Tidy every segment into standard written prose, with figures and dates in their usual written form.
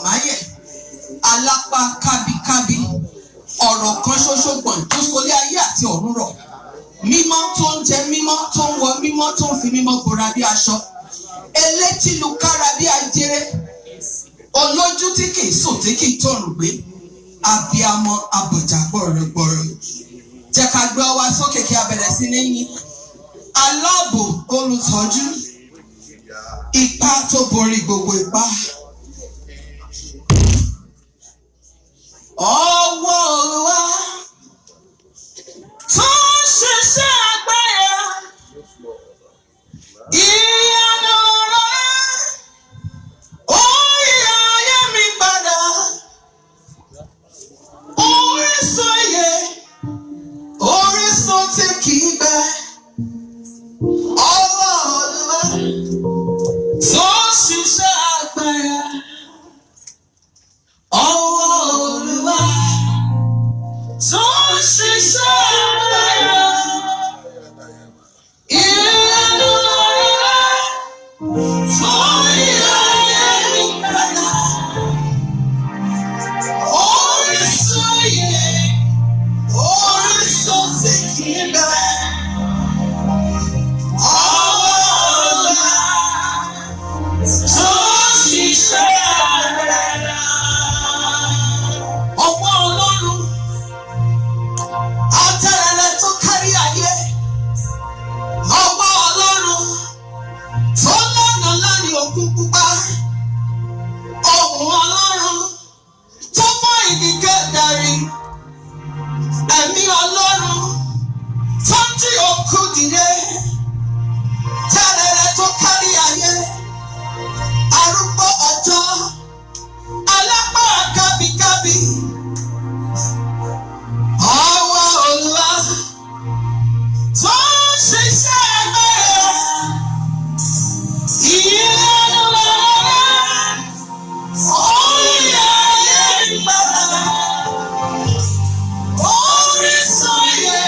máyẹ̀, alápá kábíkábí, ọ̀rọ̀ kan ṣoṣo gbọ̀n tó solé ayé àti ọ̀run rọ̀, mímọ́ tó ń jẹ mímọ́ tó ń wọ mímọ́ tó ń fi mímọ́ bora bí aṣọ, elétílukára bí ajere, olójú tí kì í sùn tí kì í tọrùn gbé, abiyamọ abọ̀jà gbọ̀rọ̀gbọ̀rọ̀. Jẹ́ ká gbé ọwọ́ sókè kí a bẹ̀rẹ̀ sí ní yìn. Aláàbò olùtọ́jú, ipá tó borí gbogbo ipá. Ọwọ́ Olúwa tó ń ṣiṣẹ́ agbára, ìyanu rẹ̀ ó yí ayé mi padà. Orísun ìyè, orísun tí kì í gbẹ. Ọwọ́ Olúwa tó ń ṣiṣẹ́ agbára. Ọwọ́ Olúwa tó ń ṣiṣẹ́ agbára. Ìyanu rẹ̀ tó yí ayé mi padà. Orísun ìyè, orísun tí kì í gbẹ. Ọwọ́ Olúwa tó ń ṣiṣẹ́ agbára. Ọwọ́ Ọlọ́run àtẹ̀rẹ̀rẹ̀ tó kárí ayé. Ọwọ́ Ọlọ́run tó lọ́nà láàrin òkun pupa. Ohùn Ọlọ́run tó fọ́ ìdíkẹ́ darí. Ẹ̀mí Ọlọ́run tó ń jí òkú dìde. Tẹ̀rẹ̀rẹ̀ tó kárí ayé. Arúgbó ọjọ́, alápá kábíkábí. Ọwọ́ Olúwa tó ń ṣiṣẹ́ agbára. Ìyanu rẹ̀ ó yí ayé mi padà. Orísun ìyè,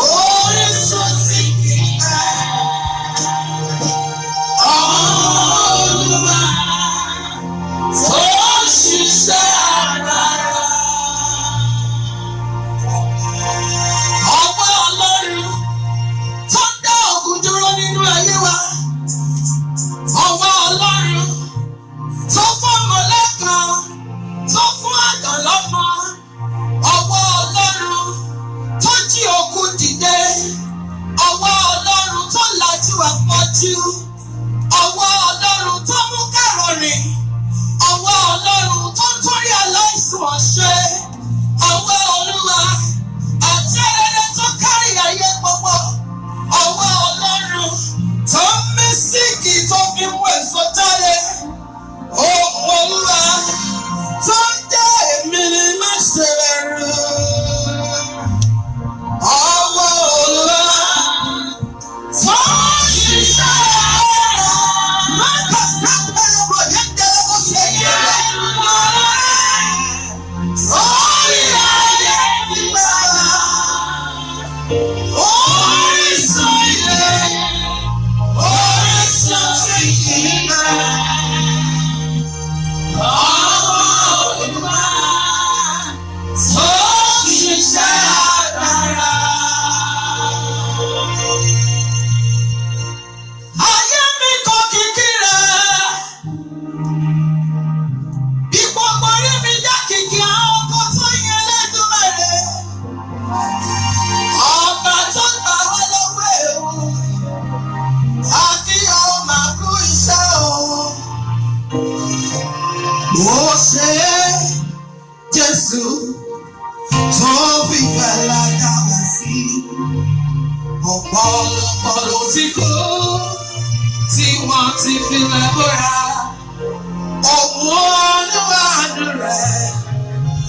orísun tí kì í gbẹ. Ọwọ́ Olúwa tó ń ṣiṣẹ́ agbára. Ọwọ́ Ọlọ́run tó ń dá ogun dúró nínú ayé wa. Ọwọ́ Ọlọ́run tó fún ọmọ lẹ́kan, tó fún àgàn lọ́mọ. Ọwọ́ Ọlọ́run tó jí òkú dìde. Ọwọ́ Ọlọ́run tó lajú afọ́jú. Ọwọ́ Ọlọ́run tó mú kẹ́rọ̀ rìn. Ọwọ́ Ọlọ́run tó ń torí aláìsàn ọ̀ṣẹ́. Ọwọ́ Olúwa àtẹ̀rẹ̀rẹ̀ tó kárí ayé gbogbo. Ọwọ́ Ọlọ́run tó ń mí síkì tó fi mú èso jáde. Ohùn Olúwa tó ń jẹ́ èmi ni má ṣe bẹ̀rù. Ọwọ́ Olúwa tó ń ṣiṣẹ́ agbára. Má kà sábẹ́ ọmọ yẹn jẹ́ ó ṣe yẹ. Ó yí ayé mi padà. Orísun ìyè, orísun tí kì í gbẹ. Ọwọ́ Olúwa tó ń ṣiṣẹ́ agbára. Ayé mi kò kìkì rẹ̀. Bí gbogbo orí mi já kìkì àwọn ọkọ̀ tó yẹ lẹ́dùnmẹ̀rẹ̀. Ọba tó gbà wá lọ́wọ́ ewu. Àti àwọn màkú iṣẹ́ òun. Ó ṣe é, Jésù tó fìfẹ́ lájà wá sí. Ọ̀pọ̀lọpọ̀ ló ti kú tí wọ́n ti fi lẹ́bọ̀rà. Òun olúwàánú rẹ̀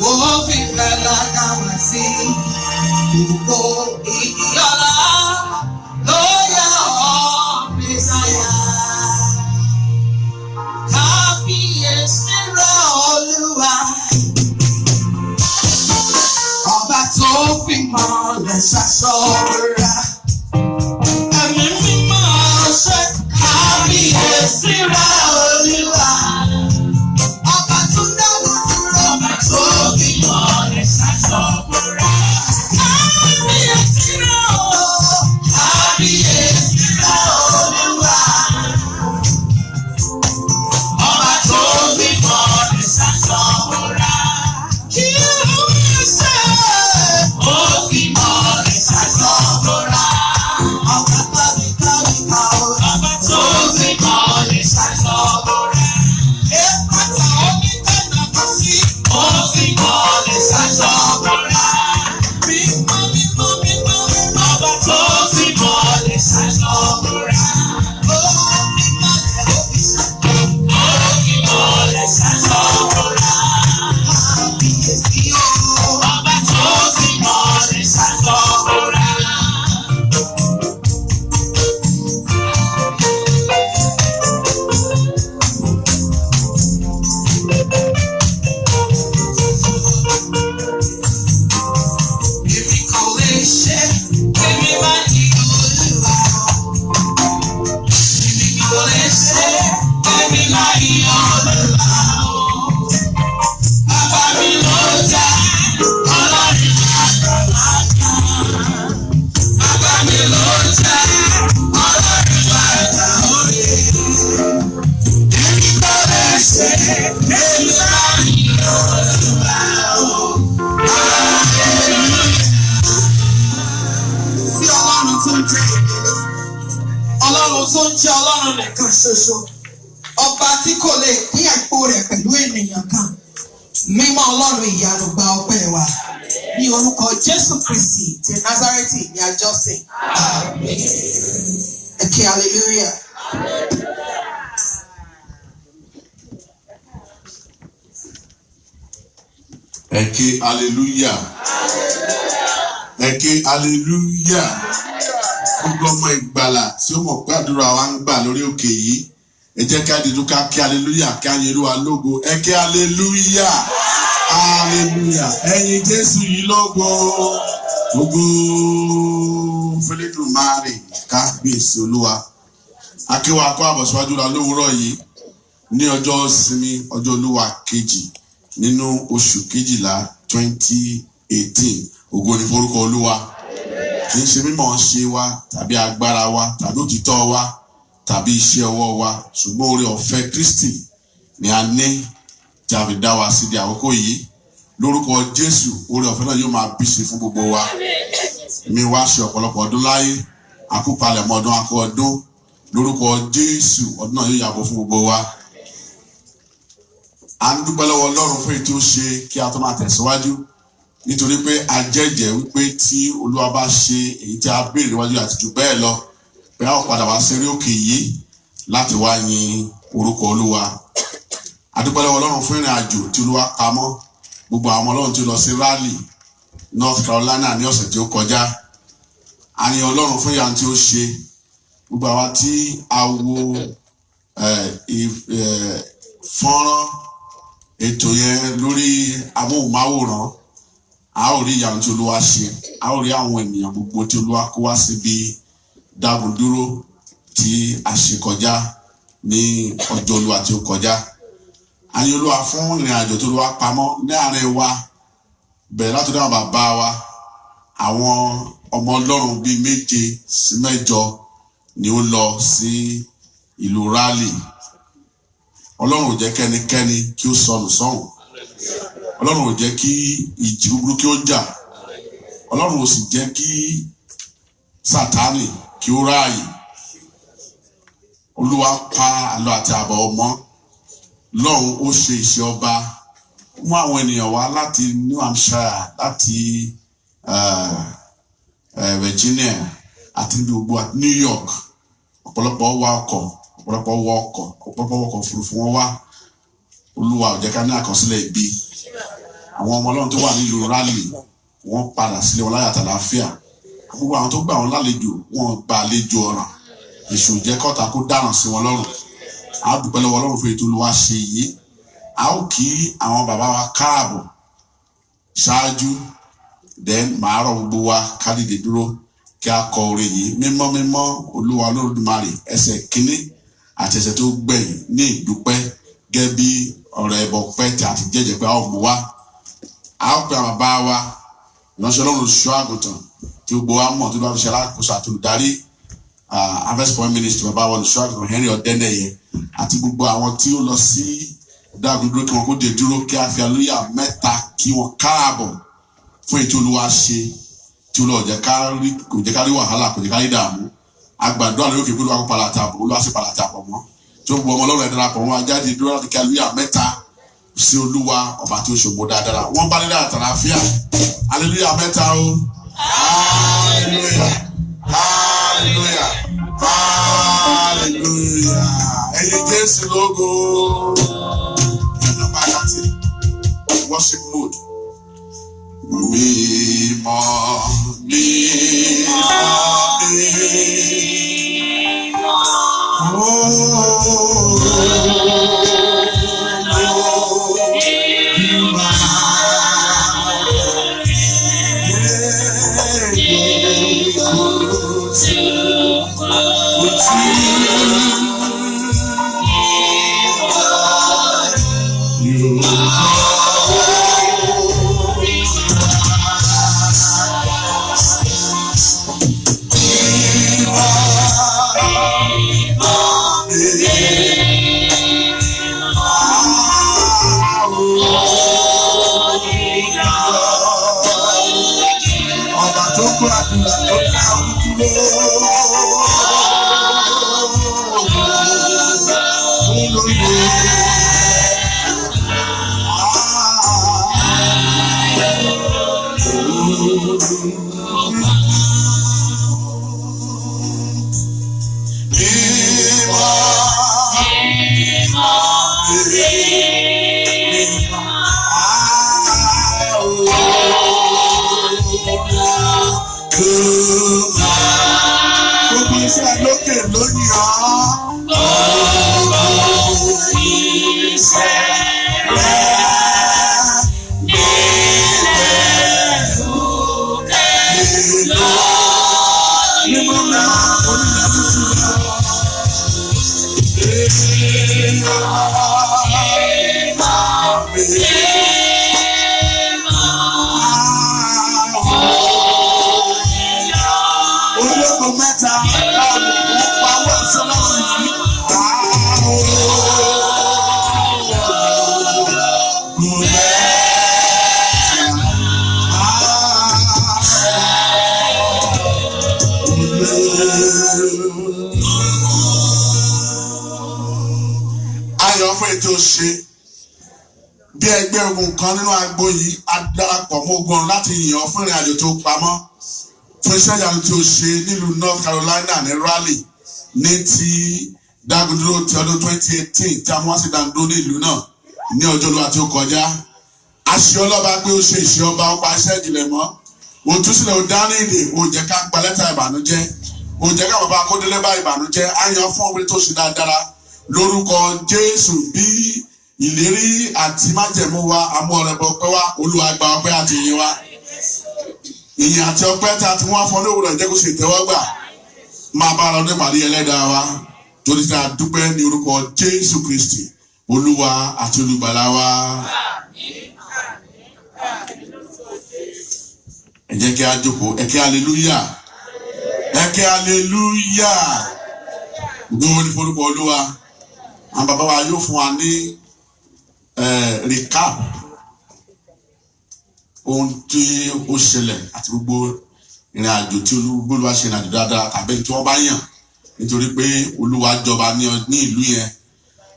ó fìfẹ́ lájà wá sí. Gbogbo ìyọ́lá ló yẹ ọ́ Mèsáyà. Kábíyèsí rẹ̀ Olúwa. Ọba tó fi mọ́lẹ̀ ṣaṣọ́ra. Ẹ̀mí mímọ́ ṣe kábíyèsí rẹ̀ Olúwa. nìkan ṣoṣo. Ọba tí kò lè pín àpò rẹ̀ pẹ̀lú ènìyàn kan. Mímọ́ Ọlọ́run ìyanu gba ọpẹ́ wa. Ní orúkọ Jésù Kristi ti Násárẹ́tì ní àjọsìn. Àmín. Ẹ ké hallelujah. Ẹ ké hallelujah. Ẹ ké hallelujah. Gbogbo ọmọ ìgbàlà tí ó mọ̀ pé àdúrà wa ń gbà lórí òkè yìí. Ẹ jẹ́ ká dìdú ká ké hallelujah ká yin Olúwa lógo. Ẹ ké hallelujah. Hallelujah. Ẹyin Jésù yìí lógo. Gbogbo fẹ́lẹ́dùmarè kábíyèsí Olúwa. Akéwà kọ́ àbọ̀síwájú la lówùúrọ̀ yìí ní ọjọ́ ìsinmi ọjọ́ Olúwa kejì nínú oṣù kejìlá 2018. Ògo ni forúkọ Olúwa. Kì í ṣe mímọ̀ ṣe wa tàbí agbára wa tàbí òtítọ́ wa tàbí iṣẹ́ ọwọ́ wa ṣùgbọ́n oore ọ̀fẹ́ Kristi ni a ní tí a fi dá wa sí di àkókò yìí. Lórúkọ Jésù oore ọ̀fẹ́ náà yóò máa bí ṣe fún gbogbo wa. Mi wá ṣe ọ̀pọ̀lọpọ̀ ọdún láyé àkúpalẹ̀mọ́ ọdún akọ ọdún. Lórúkọ Jésù ọdún náà yóò yàgò fún gbogbo wa. A ń dúpẹ́ lọ́wọ́ Ọlọ́run fún èyí tí ó ṣe kí a tó máa tẹ̀síwájú nítorí pé a jẹ́jẹ́ wípé tí Olúwa bá ṣe èyí tí a béèrè níwájú àti jù bẹ́ẹ̀ lọ pé a ó padà wá sérí òkè yìí láti wá yin orúkọ Olúwa. A dúpẹ́ lọ́wọ́ Ọlọ́run fún ìrìn àjò tí Olúwa pamọ́ gbogbo àwọn Ọlọ́run tí ó lọ sí Raleigh, North Carolina ní ọ̀sẹ̀ tí ó kọjá. A yin Ọlọ́run fún ìyanu tí ó ṣe gbogbo àwa tí a wo fọ́nrán ètò yẹn lórí amóhùnmáwòrán. A ó rí ìyanu tí Olúwa ṣe, a ó rí àwọn ènìyàn gbogbo tí Olúwa kó wá síbi dágundúró tí a ṣe kọjá ní ọjọ́ Olúwa tí ó kọjá. A yin Olúwa fún ìrìn àjò tí Olúwa pamọ́ ní àárín wa bẹ̀rẹ̀ látọ̀dọ̀ àwọn bàbá wa. Àwọn ọmọ Ọlọ́run bíi 7 sí 8 ni ó lọ sí ìlú Raleigh. Ọlọ́run ò jẹ́ kẹ́nikẹ́ni kí ó sọnù sọ́hùn. Ọlọ́run ò jẹ́ kí ìjì búburú kí ó jà. Ọlọ́run ò sì jẹ́ kí Sátánì kí ó ráàyè. Olúwa pa àlọ àti àbọ̀ ọmọ. Lọ́run ó ṣe iṣẹ́ ọba. Mú àwọn ènìyàn wá láti New Hampshire, láti Virginia àti gbogbo New York. Ọ̀pọ̀lọpọ̀ wọ ọkọ̀ òfurufú wọn wá. Olúwa ò jẹ́ ká ní àkọsílẹ̀ ibi. Àwọn ọmọ Ọlọ́run tó wà nílùú Raleigh wọ́n padà sílé wọn láyọ̀ àtàlàáfíà. Gbogbo àwọn tó gbà wọn lálejò wọ́n gba àlejò ọ̀ràn. Èṣù jẹ́ kọ́ta kó dáràn sí wọn lọ́rùn. A dúpẹ́ lọ́wọ́ Ọlọ́run fún ètò Olúwa ṣe yìí. A ó kí àwọn bàbá wa káàbọ̀ ṣáájú. Then màá rọ̀ gbogbo wa ká dìde dúró kí a kọ orin yìí. Mímọ́ mímọ́ Olúwa Olódùmarè ẹsẹ̀ kínní àti ẹsẹ̀ tó gbẹ̀yìn ní ìdúpẹ́ gẹ́gẹ́ bí ọ̀rọ̀ ẹbọ pẹ́ẹ́tì àti jẹ́jẹ́ pé a ó mú wá. A ó pe àwọn bàbá wa ìránṣẹ́ Ọlọ́run olùṣọ́ àgùntàn tí gbogbo wa mọ̀ tó bá fi ṣe alákòóso àti olùdarí Harvest Point Ministry bàbá wa olùṣọ́ àgùntàn Henry Ọ̀dẹ́nẹ̀yẹ àti gbogbo àwọn tí ó lọ sí dágundúró kí wọn kó dé dúró kí a fi hallelujah 3 kí wọn káàbọ̀ fún ètò Olúwa ṣe tí Olúwa kò jẹ́ ká rí wàhálà kò jẹ́ ká rí dààmú. Àgbàdúrà lórí òkè pé Olúwa kó palatapọ̀ Olúwa sì palatapọ̀ mọ́. Tí ó gbọ́ ọmọ Ọlọ́run ẹ̀dá pọ̀ wọn ajáde dúró láti kí hallelujah 3 sí Olúwa ọba tí ó ṣògbó dáadáa. Wọ́n bá nílẹ̀ àtàlàáfíà. Hallelujah 3 o. Hallelujah. Hallelujah. Hallelujah. Ẹyin Jésù lógo. Number 30. Worship mode. Mímọ́, mímọ́, mímọ́. Gbogbo iṣẹ́ lókè lóyìn ọ́. Bí ẹgbẹ́ ogun kan nínú agbo yìí á darapọ̀ mọ́ ogun ọ̀run láti yìn ọ́ fún ìrìn àjò tó pamọ́ fún iṣẹ́ ìyanu tí o ṣe nílùú North Carolina ní Raleigh ní ti Dagunduro ti ọdún 2018 tí a mú wá sí Dagunduro ní ìlú náà ní ọjọ́ olúwa tí ó kọjá. Àṣẹ ọlọ́ba pé ó ṣe ìṣe ọba ó pa iṣẹ́ ìjìnlẹ̀ mọ́. Òtúsílẹ̀ ò dání ìdè ò jẹ́ ká gba lẹ́tà ìbànújẹ́ ò jẹ́ ká bàbá akódélé bá ìbànújẹ́ á yan fún òwe tó ṣe dáadáa lórúkọ Jésù bí ìlérí àti májẹ̀mú wa àmú ọ̀rẹ́ bọ̀ pé wá Olúwa gba ọpẹ́ àti ìyìn wa. Ìyìn àti ọpẹ́ tí a ti wọ́n fún olówùrọ̀ jẹ́ kó ṣe ìtẹ́wọ́gbà máa bá ara ọdún pàdé ẹlẹ́dàá wa torí tí a dúpẹ́ ní orúkọ Jésù Kristi Olúwa àti olùgbàlà wa. Ẹ jẹ́ kí a jókòó ẹ kí hallelujah ẹ kí hallelujah gbogbo ní forúkọ Olúwa. Àwọn bàbá wa yóò fún wa ní recap ohun tí ó ṣẹlẹ̀ àti gbogbo ìrìn àjò tí Olúwa ṣe ìrìn àjò dáadáa tàbí tí wọ́n bá yàn nítorí pé Olúwa jọba ní ìlú yẹn.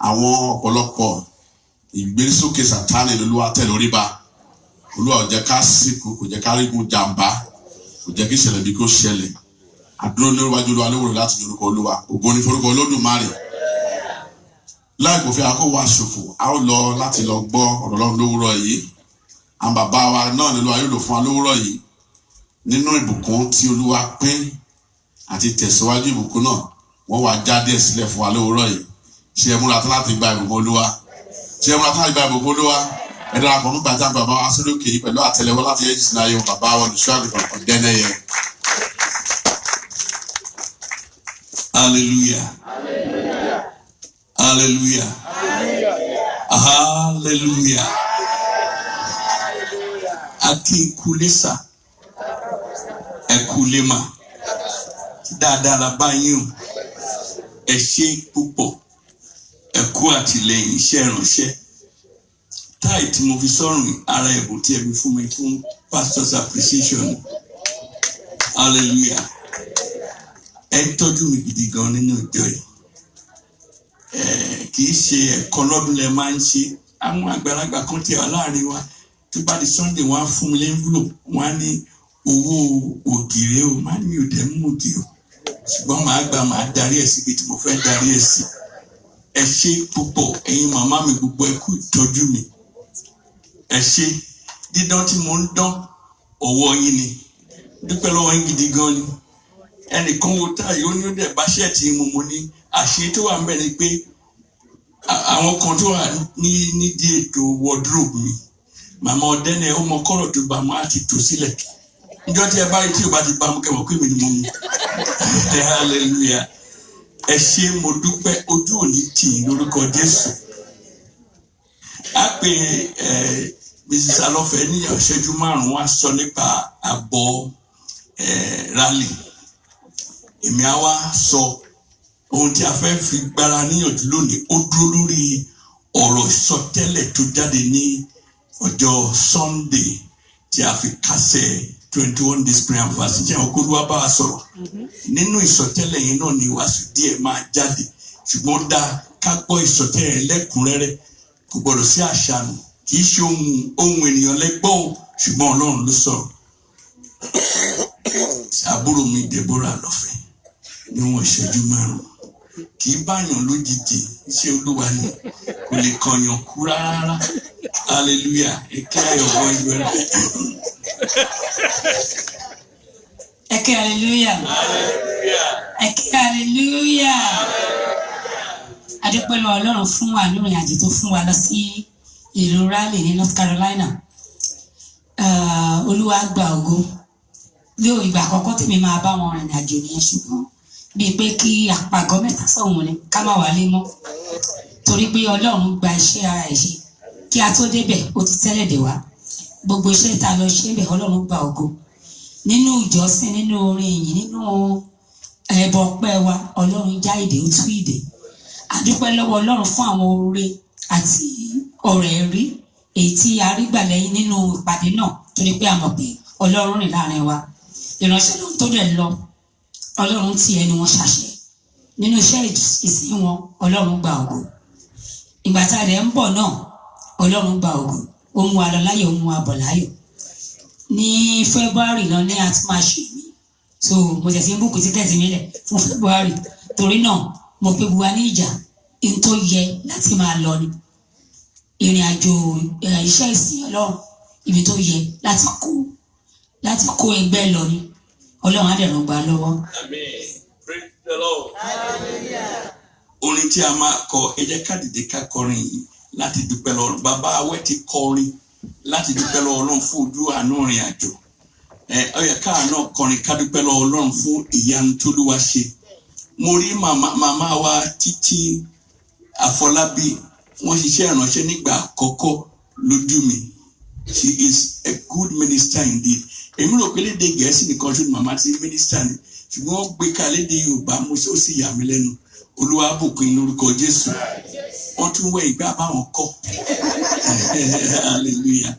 Àwọn ọ̀pọ̀lọpọ̀ ìgbésókè Sátánì Olúwa tẹ̀ lórí ba. Olúwa ò jẹ́ ká sìnkú kò jẹ́ ká rígun jàǹbá kò jẹ́ kí ìṣẹ̀lẹ̀ bí kò ṣẹlẹ̀. Àdúró níwájú Olúwa lówùrọ̀ láti orúkọ Olúwa ògo ní forúkọ Olódùmarè. Láì kò fi àkókò wa ṣòfò a ó lọ láti lọ gbọ́ ọ̀rọ̀ Ọlọ́run lówùrọ̀ yìí. Àwọn bàbá wa náà ni Olúwa yóò lò fún wa lówùrọ̀ yìí nínú ìbùkún tí Olúwa pín àti tẹ̀síwájú ìbùkún náà wọ́n wá jáde sílẹ̀ fún wa lówùrọ̀ yìí. Ṣé ẹ múra tán láti gba ìbùkún Olúwa? Ṣé ẹ múra tán láti gba ìbùkún Olúwa? Ẹ darapọ̀ nígbà tí àwọn bàbá wa sórí òkè yìí pẹ̀lú àtẹ́lẹwọ́ láti yẹ jìnnà ayé bàbá wa olùṣọ́ àgùntàn Ọ̀dẹ́nẹ́yẹ. Hallelujah. Hallelujah. Hallelujah. Akinkulesa. Ekulema. Dáadáa la bá yín o. Ẹ ṣé púpọ̀. Ẹ kú àtìlẹ́yìn iṣẹ́ ìránṣẹ́. Táì tí mo fi sọ́rùn ara ẹ̀bùn tí ẹ fi fún mi fún pastor's appreciation. Hallelujah. Ẹ tọ́jú mi gidi gan nínú ìjọ yìí. Kì í ṣe ẹ̀kọ́ lọ́dún lẹ máa ń ṣe. Àwọn àgbàlagbà kan tí wà láàrin wa tó bá di Sunday wọ́n á fún mi lẹ́ńvúlò wọ́n á ní owó ògìrè o máa ní òdẹ mú òdì o ṣùgbọ́n màá gbà máa darí ẹ̀ síbi tí mo fẹ́ darí ẹ̀ sí. Ẹ ṣé púpọ̀ ẹ̀yin màmá mi gbogbo ẹ kú ìtọ́jú mi. Ẹ ṣé dídán tí mo ń dán ọwọ́ yín ni dúpẹ́ lọ́wọ́ yín gidi gan ni. Ẹnìkan wo táyì ó ní ó dẹ̀ bá ṣẹ́ẹ̀tì mo ní àṣírí tó wà ń bẹ̀ ni pé àwọn kan tó wà nídìí ètò wardrobe mi màmá Ọ̀dẹ́nẹ́ ó mọ kọ́rọ̀ tó bá mu á ti tò sílẹ̀ níjọ́ tí ẹ bá rí tí ò bá ti bá mu kẹwàá pé mi ni mo mu. Hallelujah. Ẹ ṣé mo dúpẹ́ ojú òní tì í lórúkọ Jésù. A pè Mrs. Alọ́fẹ́ ní ìṣẹ́jú márùn-ún wá sọ nípa àbọ̀ Raleigh. Èmi á wá sọ ohun tí a fẹ́ fi gbára níyànjú lónìí ó dúró lórí ọ̀rọ̀ ìsọtẹ́lẹ̀ tó jáde ní ọjọ́ Sunday tí a fi kásẹ̀ 21 days prayer and fasting jẹ́ ọkọ̀ Olúwa bá wa sọ̀rọ̀. Nínú ìsọtẹ́lẹ̀ yẹn náà ni ìwàásù díẹ̀ máa jáde ṣùgbọ́n dá ká gbọ́ ìsọtẹ́lẹ̀ lẹ́kùnrẹ́rẹ́ kò gbọ́dọ̀ sí àṣànù kì í ṣe ohun ènìyàn lẹ́gbọ́ o ṣùgbọ́n Ọlọ́run ló sọ̀rọ̀. Àbúrò mi Deborah Alọ́fẹ́ níwọ̀n ìṣẹ́jú márùn-ún kì í báyàn lójijì iṣẹ́ Olúwa ni kò lè kọyàn kú rárá. Hallelujah. Èké ayọ̀bọ ìwẹ̀rẹ̀. Eke hallelujah. Eke hallelujah. Adúpẹ́ lọ́wọ́ Ọlọ́run fún wa lórí àjò tó fún wa lọ sí ìlú Raleigh ní North Carolina. Olúwa gba ògo. Lóò ìgbà àkọ́kọ́ tèmi máa bá wọn rìnrìn àjò nìyẹn ṣùgbọ́n bíi pé kí àpàgọ́ mẹ́ta sọ̀hún ni ká má wálé mọ́. Torí pé Ọlọ́run gba iṣẹ́ ara ẹ̀ ṣe. Kí a tó débẹ̀ ó ti tẹ́lẹ̀ dè wá. Gbogbo iṣẹ́ tá a lọ ṣe bẹ̀ Ọlọ́run gba ògo. Nínú ìjọsìn, nínú orin ìyìn, nínú ẹbọ ọpẹ́ wa, Ọlọ́run já ìdè ó tú ìdè. Adúpẹ́ lọ́wọ́ Ọlọ́run fún àwọn oore àti ọ̀rọ̀ ẹ̀rí èyí tí a rí gbà lẹ́yìn nínú ìpàdé náà torí pé a mọ̀ pé Ọlọ́run rìn láàrin wa. Ìránṣẹ́ náà tó dẹ̀ lọ, Ọlọ́run ti ẹnu wọn ṣàṣẹ. Nínú iṣẹ́ ìsìn wọn, Ọlọ́run gba ògo. Ìgbà tá a dẹ̀ ń bọ̀ náà, Ọlọ́run gba ògo. Ó mú wa lọ láyọ̀, ó mú wa bọ̀ láyọ̀. Ní February náà ní a ti máa ṣe mí. So mo tẹ̀sí ń bùkún tíkẹ́ẹ̀tì mi lẹ̀ fún February. Torí náà mo pe buwa ní ìjà in tó yẹ láti máa lọ ni. Ìrìn àjò iṣẹ́ ìsìn Ọlọ́run ibi tó yẹ láti kó ẹgbẹ́ lọ ni. Ọlọ́run á dẹ̀ ràn gbà lọ́wọ́. Amen. Praise the Lord. Hallelujah. Orin tí a máa kọ ẹ jẹ́ ká dìde ká kọrin yìí láti dúpẹ́ lọ́wọ́ bàbá awẹ́ ti kọrin láti dúpẹ́ lọ́wọ́ Ọlọ́run fún ojú àánú ìrìn àjò. Ó yẹ káà náà kọrin ká dúpẹ́ lọ́wọ́ Ọlọ́run fún ìyanu tó Olúwa ṣe. Mo rí màmá wa Títí Àfọlábí wọ́n ṣiṣẹ́ ìránṣẹ́ nígbà àkọ́kọ́ lójú mi. She is a good minister indeed. Èmi rò pé lédè Gẹ̀ẹ́sì nìkan ṣe ni màmá ti minister ni ṣùgbọ́n wọ́n gbé ka lédè Yorùbá mo ó sì yà mí lẹ́nu. Olúwa bùkún lórúkọ Jésù. Wọ́n tún wẹ̀ ìgbà báwọn kọ́. Hallelujah.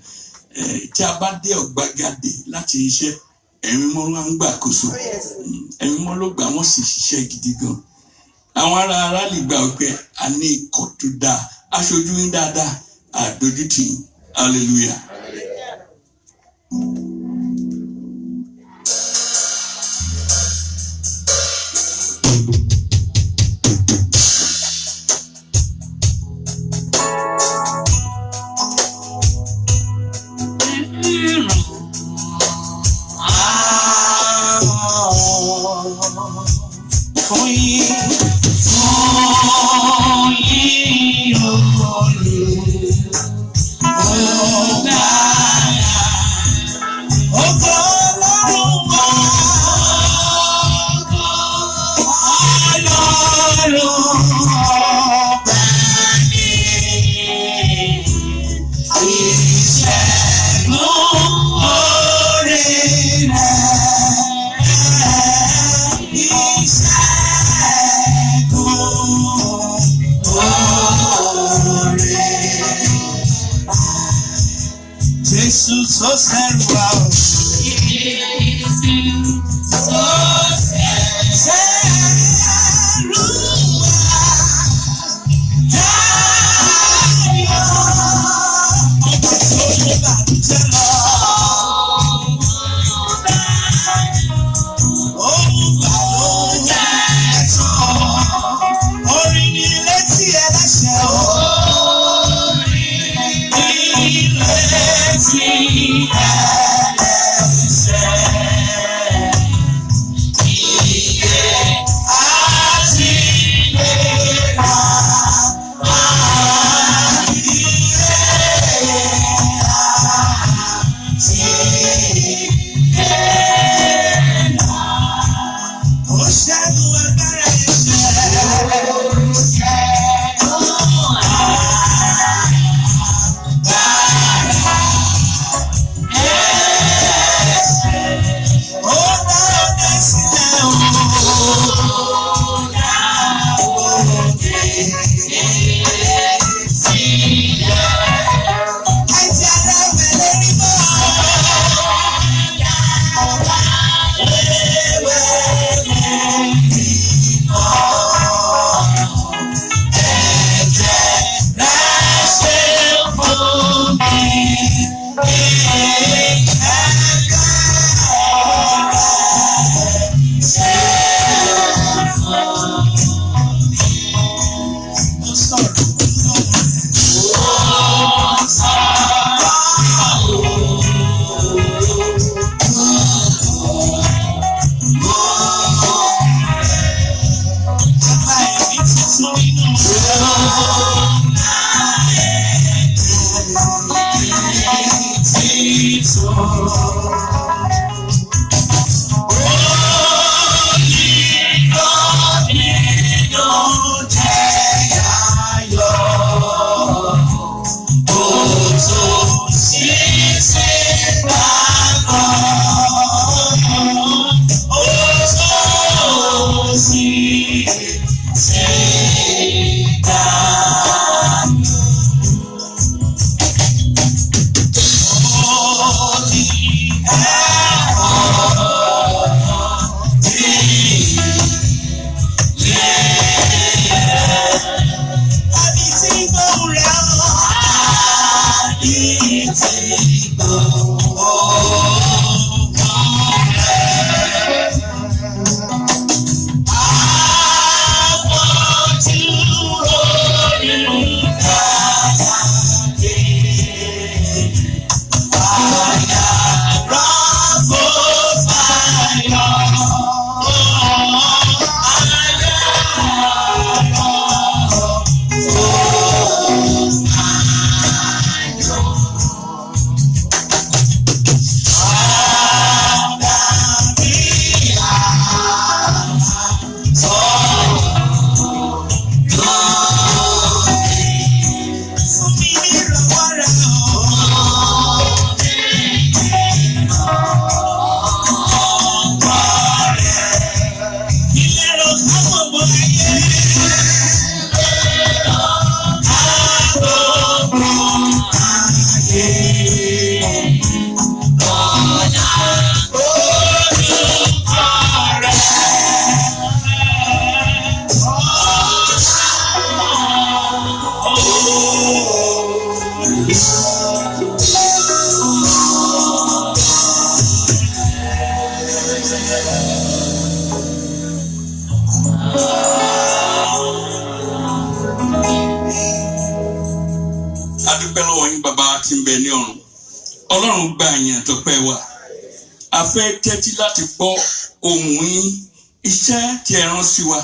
Tí a bá dé ọ̀gbagadè láti iṣẹ́ ẹ̀mí mọ́ ló ń gbàkóso. Ẹ̀mí mọ́ ló gbà wọ́n sì ṣiṣẹ́ gidi gan. Àwọn ará Raleigh gbà wípé a ní ikọ̀ tó dáa. Aṣojú yín dáadáa, àdójútì yín. Hallelujah. dúpẹ́ lọ́wọ́ yín bàbá tí ń bẹ ní ọ̀run. Ọlọ́run gba ìyìn àtọpẹ́ wa. A fẹ́ tẹ́tí láti gbọ́ ohùn yín, iṣẹ́ tí ẹ rán sí wa.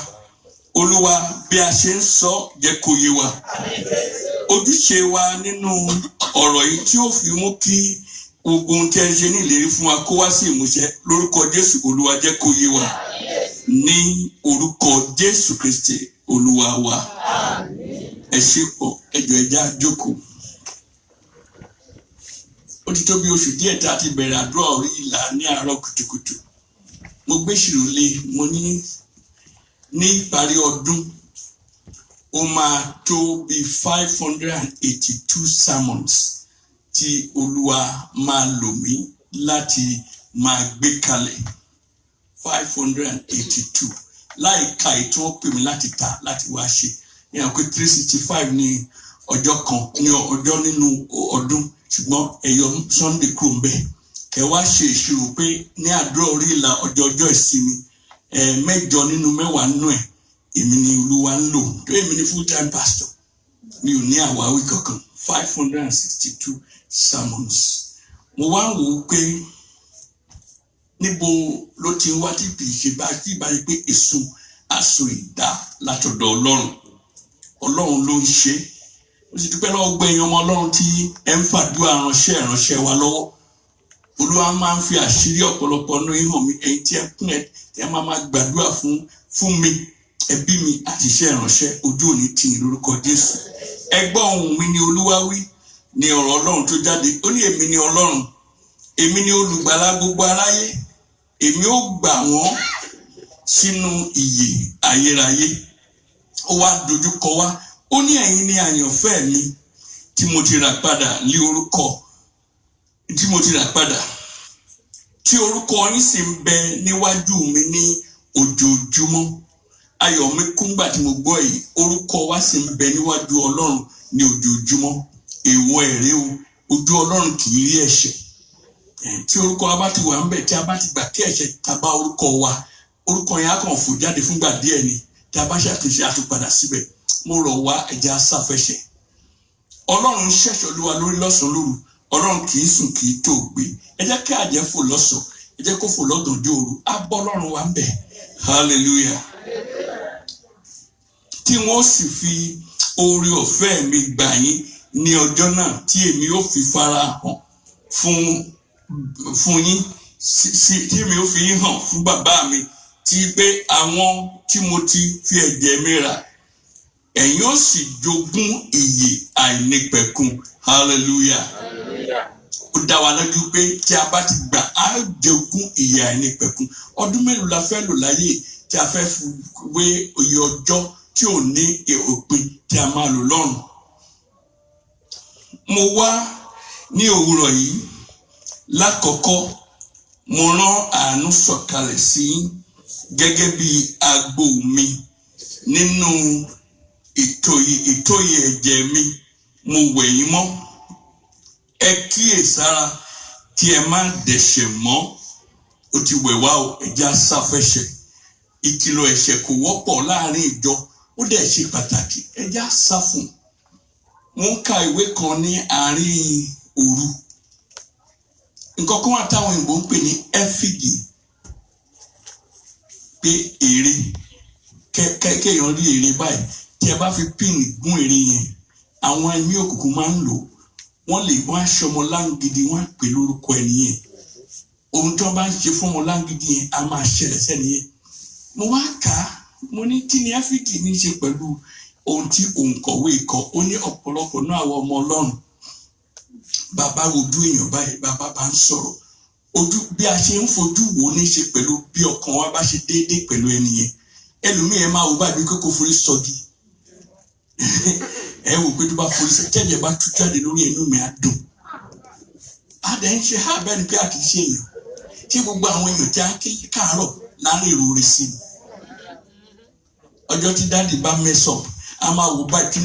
Olúwa, bí a ṣe ń sọ jẹ́ kó yé wa. Ojúṣe wa nínú ọ̀rọ̀ yìí tí ó fi mú kí gbogbo ohun tí ẹ ṣe ní ìlérí fún wa kó wá sí ìmúṣẹ lórúkọ Jésù Olúwa jẹ́ kó yé wa. Ní orúkọ Jésù Kristi Olúwa wa. Ẹ ṣé pọ̀, ẹ jọ̀ọ́ ẹ já jókòó. Ó ti tó bí oṣù díẹ̀ tá a ti bẹ̀rẹ̀ àdúrà orí ìlà ní àárọ̀ kùtùkùtù. Mo gbé ṣìrò lé, mo ní ìparí ọdún ó máa tó bí 582 sermons tí Olúwa máa lò mí láti máa gbé kalẹ̀. 582 láìka ètò wọn pè mí láti ta láti wá ṣe. Ìyẹn pé 365 ní ọjọ́ kan ní ọjọ́ nínú ọdún, ṣùgbọ́n ẹ̀yọ Sunday kúrò ń bẹ̀. Ẹ wá ṣe ìṣirò pé ní àdúrà orí ìlà ọjọ́ ìsinmi 8 nínú 10 nínú ẹ̀ èmi ni Olúwa ń lò. Tó èmi ni full time pastor, mi ò ní àwáwí kankan. 562 sermons. Mo wá wò ó pé níbo ló ti wá tí kì í ṣe bá tí ìbáyé pé èso àso ìdá látọ̀dọ̀ Ọlọ́run. Ọlọ́run ló ń ṣe. Ó sì dúpẹ́ lọ́wọ́ gbẹ̀yìn ọmọ Ọlọ́run tí ẹ ń fàdúrà ránṣẹ́ wa lọ́wọ́. Olúwa máa ń fi àṣírí ọ̀pọ̀lọpọ̀ ní hàn mi, ẹ̀yin tí ẹ kún ẹ tí ẹ máa gbàdúrà fún mi, ẹbí mi àti iṣẹ́ ìránṣẹ́ ojú òní tì í lórúkọ Jésù. Ẹ gbọ́ ohùn mi ni Olúwa wí ní ọ̀rọ̀ Ọlọ́run tó jáde. Ó ní èmi ni Ọlọ́run, èmi ni olùgbàlà gbogbo aráyé, èmi ó gbà wọ́n sínú ìyè ayérayé. Ó wá dojú kọ wá, ó ní ẹ̀yin ni àyànfẹ́ mi tí mo ti rà padà lé orúkọ tí mo ti rà padà, tí orúkọ yín sì ń bẹ níwájú mi ní ojoojúmọ́. Ayọ̀ mi kún gbà tí mo gbọ́ yìí, orúkọ wa sì ń bẹ níwájú Ọlọ́run ní ojoojúmọ́. Èèwọ̀ ẹ̀rẹ́ o, ojú Ọlọ́run kì í rí ẹ̀ṣẹ̀. Tí orúkọ wa bá ti wà ń bẹ, tí a bá ti gbà kí ẹ̀ṣẹ̀ tàbá orúkọ wa, orúkọ yẹn á kàn fò jáde fúngbà díẹ̀ ni, tí a bá ṣàtúnṣe àtúpadà síbẹ̀. Mo rọ̀ wá ẹ̀jẹ̀ asáfẹ́ṣẹ̀. Ọlọ́run ṣẹ̀ṣọ́ lé wa lórí lọ́sàn-án lóru. Ọlọ́run kì í sùn kì í tó gbé. Ẹ jẹ́ kí àjẹ́ fò lọ́sàn, ẹ jẹ́ kó fò lọ́gànjọ́ òru. Á bọ́ Ọlọ́run wa ń bẹ̀. Hallelujah. Tí wọ́n sì fi oore ọ̀fẹ́ mi gbà yín ní ọjọ́ náà tí èmi ó fi fara hàn fún yín, tí èmi ó fi hàn fún bàbá mi, tí pé àwọn tí mo ti fi ẹ̀jẹ̀ mi rà, ẹ̀yin ó sì jogún ìyè àìnípẹ̀kun. Hallelujah. Ó dá wa lójú pé tí a bá ti gbà á jogún ìyè àìnípẹ̀kun. Ọdún mélòó la fẹ́ lò láyé tí a fẹ́ wé iye ọjọ́ tí ò ní òpin tí a máa lò lọ́run. Mo wá ní òwúrọ̀ yìí, lákọ̀ọ́kọ́ mo rán àánú sọ̀kalẹ̀ sí gẹ́gẹ́ bí agbo mi nínú ìtòyè ẹ̀jẹ̀ mi. Mo wẹ̀ yín mọ́. Ẹ kíyèsára kí ẹ má dẹ̀ṣẹ̀ mọ́. Ó ti wẹ̀ wá o, ẹ̀jẹ̀ asáfẹ́ṣẹ̀. Ìkìlọ̀ ẹ̀ṣẹ̀ kò wọ́pọ̀ láàrin ìjọ, ó dẹ̀ ṣe pàtàkì, ẹ̀jẹ̀ asá fún. Mo ń ka ìwé kan ní àárín òru. Nǹkan kan wà táwọn òyìnbó ń pè ní ẹ́fìgì, pé èrè kéèyàn rí èrè báyìí, tí ẹ bá fi pín gún èrè yẹn, àwọn ẹ̀mí òkùnkùn máa ń lò. Wọ́n aṣọmọ láǹgìdì, wọ́n á pè lórúkọ ẹni yẹn. Ohun tí wọ́n bá ń ṣe fún ọmọ láǹgìdì yẹn á máa ṣẹlẹ̀ sẹ́ni yẹn. Mo wá kà á, mo ní kí ni ẹ́fìgì ní í ṣe pẹ̀lú ohun tí òǹkọ̀wé kọ. Ó ní ọ̀pọ̀lọpọ̀ náà àwọn ọmọ Ọlọ́run, bàbá wojú èèyàn báyìí, bàbá bá ń sọ̀rọ̀, ojú bí a ṣe ń fojú wò ní í ṣe pẹ̀lú bí ọkàn wa bá ṣe déédéé pẹ̀lú ẹni yẹn. Ẹlòmíì ẹ máa wò báyìí bí kókó forí sọgi. Ẹ wò pé tó bá forí sọ, tẹ́jẹ̀ bá tú jáde lórí ẹnu mi á dùn. A dẹ̀ ń ṣe bẹ́ẹ̀ ni pé a kì í ṣe èèyàn. Tí gbogbo àwọn èèyàn tí a kí káàárọ̀ láàrin èrò orí sí ni. Ọjọ́ tí dáàdì bá mess up, a máa wò báyìí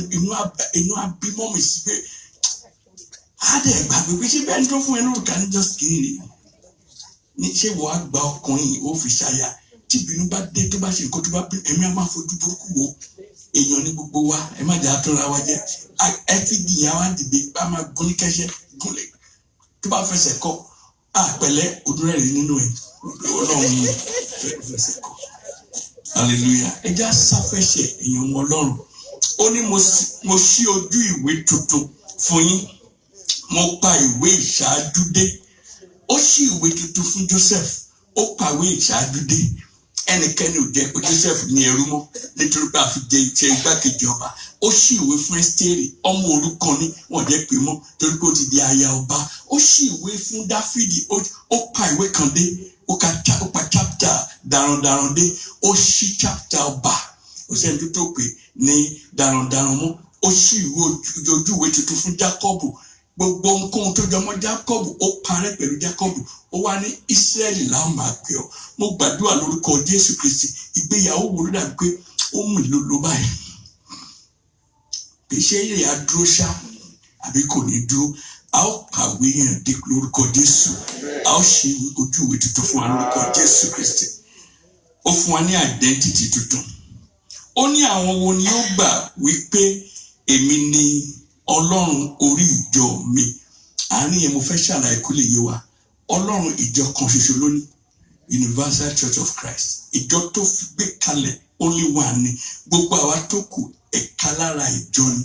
inú abímọ́ mi sí pé a dẹ̀ gbàgbé pé ṣé bẹ́ẹ̀ ni tó fún ẹ lórúkà ní just kiri rè. Ní ṣé wọ́n á gba ọkùnrin ó fi ṣàyà tí ìbínú bá dé tó bá ṣe nǹkan tó bá bí ẹ̀mí á máa fojú burúkú wò. èèyàn ní gbogbo wa ẹ má jà tó ra wa jẹ ẹ ti dìyà wa dìde bá máa gún ní kẹsẹ gúnlẹ̀ tó bá fẹsẹ̀ kọ àpẹlẹ òdúrẹ́rì nínú ẹ̀ ọlọ́run fẹsẹ̀ kọ hallelujah ẹ já sáfẹ́sẹ̀ èèyàn wọn ọlọ́run ó ní mo ṣí ojú ìwé tuntun fún yín mo pa ìwé ìṣáájú dé ó ṣí ìwé tuntun fún Joseph ó pàwé ìṣáájú dé ẹnikẹ́ni ò jẹ́ pé Joseph ní ẹrú mọ́ nítorí pé a fi jẹ ìṣe igbákejì ọba ó ṣí ìwé fún Ẹ́sítérì ọmọ òrukàn ni wọ́n jẹ́ pé mọ́ torí pé ó ti di aya ọba ó ṣí ìwé fún Dáfídì ó pa ìwé kan dé ó pa chapter darandaran dé ó ṣí chapter ọba ó sẹ́ni tó tó pé ní darandaran mọ́ ó ṣí ìwé ojú ìwé tuntun fún Jákọ́bù gbogbo nǹkan tó jọmọ́ Jákọ́bù ó parẹ́ pẹ̀lú Jákọ́bù ó wá ní Ísírẹ́lì láwọn máa pè ọ́ mo gbàdúrà lórúkọ Jésù Kristi ìgbéyàwó wo ló dàbí pé ó mú ìlòlò báyìí pé ṣé èrè á dúró ṣá àbí kò ní dúró a ó kàwé yẹn dé lórúkọ Jésù a ó ṣe ojú ìwé tuntun fún wa lórúkọ Jésù Kristi ó fún wa ní identity tuntun ó ní àwọn wo ni ó gbà wípé èmi ni Ọlọ́run orí ìjọ mi àárín yẹn mo fẹ́ ṣàlàyé kó lè yé wa Ọlọ́run ìjọ kan ṣoṣo lónìí Universal Church of Christ ìjọ tó fi gbé kalẹ̀ only one ni gbogbo àwa tó kù ẹ̀ka lára ìjọ ni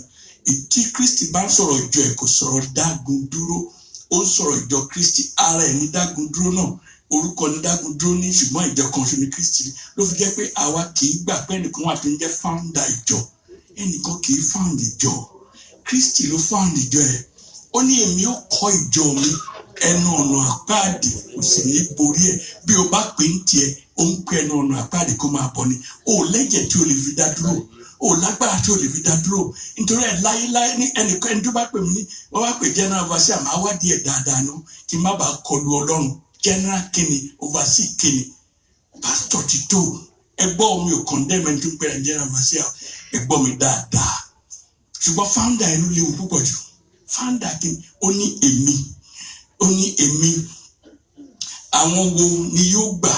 ìtí Kristi bá ń sọ̀rọ̀ ìjọ ẹ̀ kò sọ̀rọ̀ dágun dúró ó ń sọ̀rọ̀ ìjọ Kristi ara ẹ̀ ní dágun dúró náà orúkọ ní dágun dúró ní ṣùgbọ́n ìjọ kan ṣoṣo ní Kristi ló fi jẹ́ pé àwa kì í gbà pé ẹnìkan wà tó ń jẹ́ founder ìjọ ẹnìkan kì í found ìjọ Kristi ló found ìjọ ẹ̀ ó ní èmi ó kọ́ ìjọ mi ẹnu ọ̀nà àpáàdì kò sì ní borí ẹ̀ bí o bá pè ń tiẹ̀ ó ń pè ẹnu ọ̀nà àpáàdì kó máa bọ̀ ni ó lẹ́jẹ̀ tí o lè fi dá dúró ó lágbára tí o lè fi dá dúró nítorí ẹ̀ láyéláyé ní ẹnìkan ẹni tó bá pè mí ní wọ́n bá pè general overseer máa wádìí ẹ̀ dáadáa nù kí n má bàa kọlu Ọlọ́run general kíni overseer kíni pastor ti tó ẹgbọ́n mi ò condemn ẹni tó ń pè ní general overseer ẹgbọ́n mi dáadáa ṣùgbọ́n founder ẹnu léwu púpọ̀ jù founder kíni ó ní èmi àwọn wo ni yóò gbà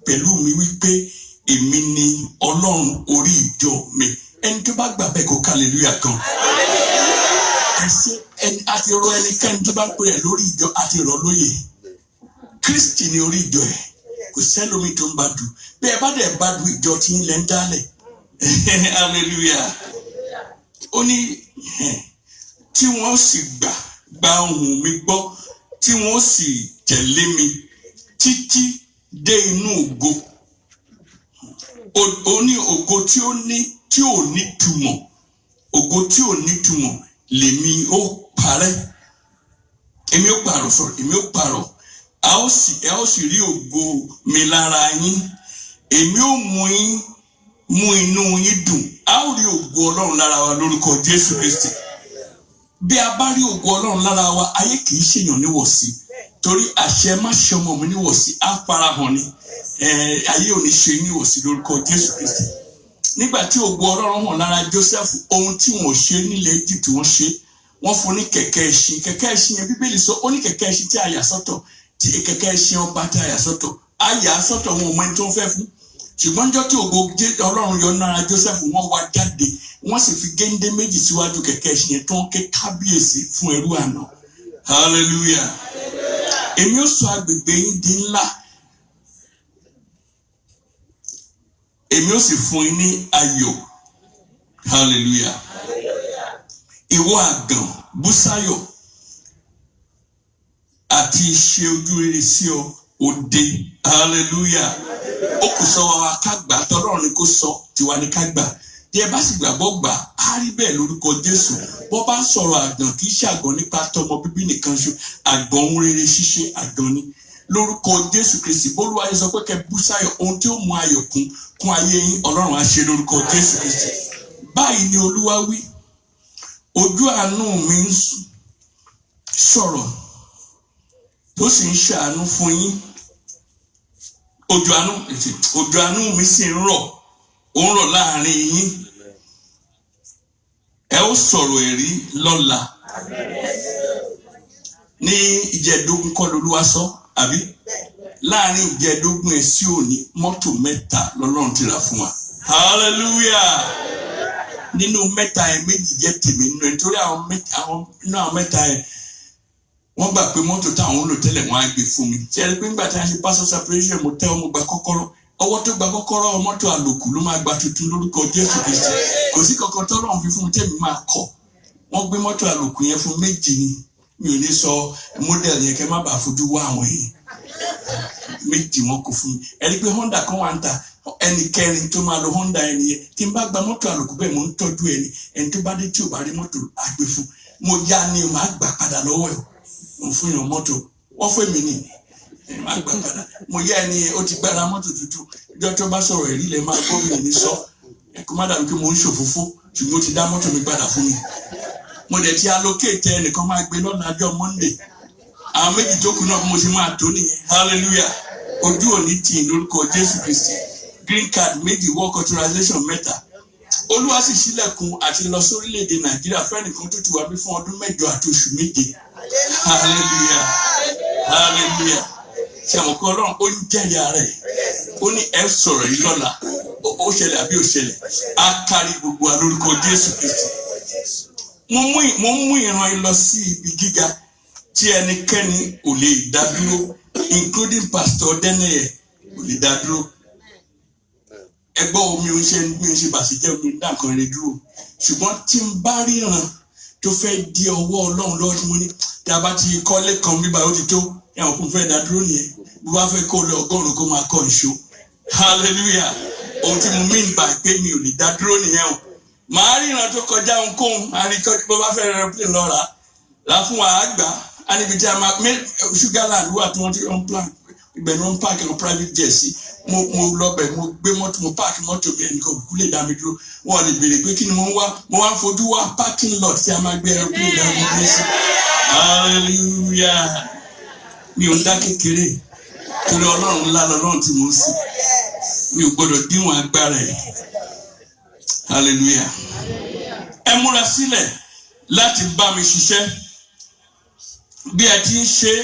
pẹ̀lú mi wípé èmi ni Ọlọ́run orí ìjọ mi ẹni tó bá gbà bẹ́ẹ̀ kó hallelujah kan àti rọ ẹnikẹ́ni tó bá pè é lórí ìjọ àti rọ lóye Kristi ni orí ìjọ ẹ̀ kò sẹ́lómi tó ń bá dù bí ẹ bá dẹ̀ bá dù ìjọ tí ń lẹ́ ń dálẹ̀ hallelujah ó ní tí wọ́n sì gba ohùn mi gbọ́ tí wọ́n sì tẹ̀lé mi títí dé inú ògo ó ní ògo tí ò ní túmọ̀ ògo tí ò ní túmọ̀ lèmi ó parẹ́ èmi ó pààrọ̀ a ó sì rí ògo mi lára yín èmi ó mú inú yín dùn a ó rí ògo Ọlọ́run lára wa lórúkọ Jésù Kristi bí a bá rí ògo Ọlọ́run lára wa ayé kì í ṣèyàn níwọ̀sí torí àṣẹ má ṣe ọmọ mi níwọ̀sí á farahàn ni ayé ò ní ṣe níwọ̀sí lórúkọ Jésù Kristi nígbà tí ògo Ọlọ́run hàn lára Joseph ohun tí wọ́n ṣe nílẹ̀ Egypt wọ́n ṣe wọ́n fún ní kẹ̀kẹ́ ẹṣin yẹn Bíbélì sọ ó ní kẹ̀kẹ́ ẹṣin tí a yà sọ́tọ̀ tí kẹ̀kẹ́ ẹṣin ọba tí a yà sọ́tọ̀ a yà sọ́tọ̀ wọn ò mọ ẹni tó ń fẹ́ fún ṣùgbọ́n jọ́ tí ògo Ọlọ́run yọ lára Joseph wọ́n wá jáde wọ́n sì fi géńdé méjì síwájú kẹ̀kẹ́ ẹṣin yẹn tó ń ké kábíyèsí fún ẹrú àná hallelujah èmi ó sọ agbègbè yín di ńlá èmi ó sì fún yín ní ayọ̀ hallelujah ìwọ àgàn búsáyọ̀ àti iṣẹ́ ojú rere sí ọ òde hallelujah ó kò sọ wa ká gbà tọ́lọ́run ni kò sọ tiwa ni ká gbà bí ẹ bá sì gbàgbọ́ gbà á rí bẹ́ẹ̀ lórúkọ Jésù bó bá sọ̀rọ̀ àgàn kì í ṣàgàn nípa tọmọ bíbí nìkan ṣo àgàn ohun rere ṣíṣe àgàn ni lórúkọ Jésù Kristi bólúwa yẹn sọ pé kẹ́ bú sáyọ̀ ohun tí ó mú ayọ̀ kún ayé yín Ọlọ́run á ṣe lórúkọ Jésù Kristi báyìí ni Olúwa wí ojú àánú mi ń sọ̀rọ̀ tó sì ń ṣàánú fún yín ojú àánú mi sì ń rọ̀ ó ń rọ̀ láàrin yín ẹ ó sọ̀rọ̀ ẹ̀rí lọ́la ní ìjẹ́dógún kọ́ lolúwa sọ àbí láàrin ìjẹ́dógún ẹ̀ sí òní mọ́tò 3 lọ́lọ́run ti rà fún wa hallelujah nínú mẹ́ta ẹ̀ méjì jẹ́ tèmi nínú ẹ̀ nítorí àwọn nínú àwọn mẹ́ta ẹ̀ wọ́n gbà pé mọ́tò táwọn ń lò tẹ́lẹ̀ wọ́n á gbé fún mi ṣe é rí pé nígbà tí a ṣe passport separation mo tẹ́ ọmọ gba kọ́kọ́rọ́ ọwọ́ tó gba kọ́kọ́rọ́ mọ́tò àlòkù ló máa gba tuntun lórúkọ Jésù Kristi kò sí kankan tọ́lọ́run fi fún mi tẹ́mi máa kọ̀ wọ́n gbé mọ́tò àlòkù yẹn fún méjì ni mi ò ní sọ model yẹn kẹ́ má bàa fojú wá àwọn èèyàn méjì wọn kò fún mi ẹni pé Honda kan wà ń ta ẹni kẹrin tó máa lo Honda ẹni yẹn tí n bá gba mọ́tò àlòkù bẹ́ẹ̀ mo ń tọ́jú ẹni tó bá dé tí ò bá rí mọ́tò àgbẹ̀ fún mo yá ni màá gbà padà lọ́wọ́ ẹ̀ mo fún yàn mọ́tò wọ́n fún mi ní màá gbà padà mo yá ẹni ó ti gbára mọ́tò tuntun ìjọ tó bá sọ̀rọ̀ ẹ̀rí lẹ̀ máa gbọ́ mi ní sọ ẹ̀kọ́ má dàbí pé mo ń ṣòfófó ṣùgbọ́n ó ti dá mọ́tò mi padà fún mi mo dẹ̀ ti allocate ẹnìkan máa gbé lọ́nà àjọ Monday àwọn méjì tó kù náà mo ṣe máa tó nìyẹn hallelujah ojú òní tì lórúkọ Jésù Kristi green card méjì work authorization mẹ́ta Olúwa sì ṣílẹ̀kùn àti lọ sórílẹ̀-èdè Nàìjíríà fẹ́nìkan tó ti wà bí fún ọdún 8 àti oṣù 7 hallelujah hallelujah ṣe àwọn kan Ọlọ́run ó ń jẹ́rìí ara ẹ̀ ó ní ẹ sọ̀rọ̀ yìí lọ́la ó ṣẹlẹ̀ àbí ó ṣẹlẹ̀ á kárí gbogbo wa lórúkọ Jésù Kristi mo mú ìran yìí lọ sí ibi gíga tí ẹnikẹ́ni ò lè dá dúró including Pastor Deneye ò lè dá dúró ẹgbọ́ omi ò ń ṣe bí ń ṣe bàṣẹ jẹ́ omi dákan rẹ dúró ṣùgbọ́n tí n bá ríran tó fẹ́ di ọwọ́ Ọlọ́run lọ́wọ́ tí mo ní tí a bá ti kọ́lé kan bíbá ó ti tó ẹ̀wọ̀n kún fẹ́ dá dúró nìyẹn bó bá fẹ́ kó lọ 100 kó máa kọ́ ìṣó hallelujah ohun tí mo mean by pé mi ò lè dá dúró nìyẹn o màá ríran tó kọjá ohunkóhun àríkọ́ bó bá fẹ́ rẹ plane lọ́ra là fún wa àgbà á níbi tí a máa Sugarland wà tí wọ́n ti ń plan ibẹ̀ ni wọ́n ń park on private jet sí mo lọ bẹ̀ mo gbé mọ́tò mo park mọ́tò mi ẹnìkan kúkú lè dá mi dúró wọ́n lè béèrè pé kí ni mo ń wá mo wá ń fojú wá parking lot tí a máa gbé aeroplane dá mi dúró sí hallelujah mi ò ń dá kékeré torí Ọlọ́run ńlá lọ́lọ́run tí mo ń sìn mi ò gbọ́dọ̀ díwọ̀n agbára ẹ̀ hallelujah ẹ múra sílẹ̀ láti bá mi ṣiṣẹ́ bí ẹ ti ń ṣe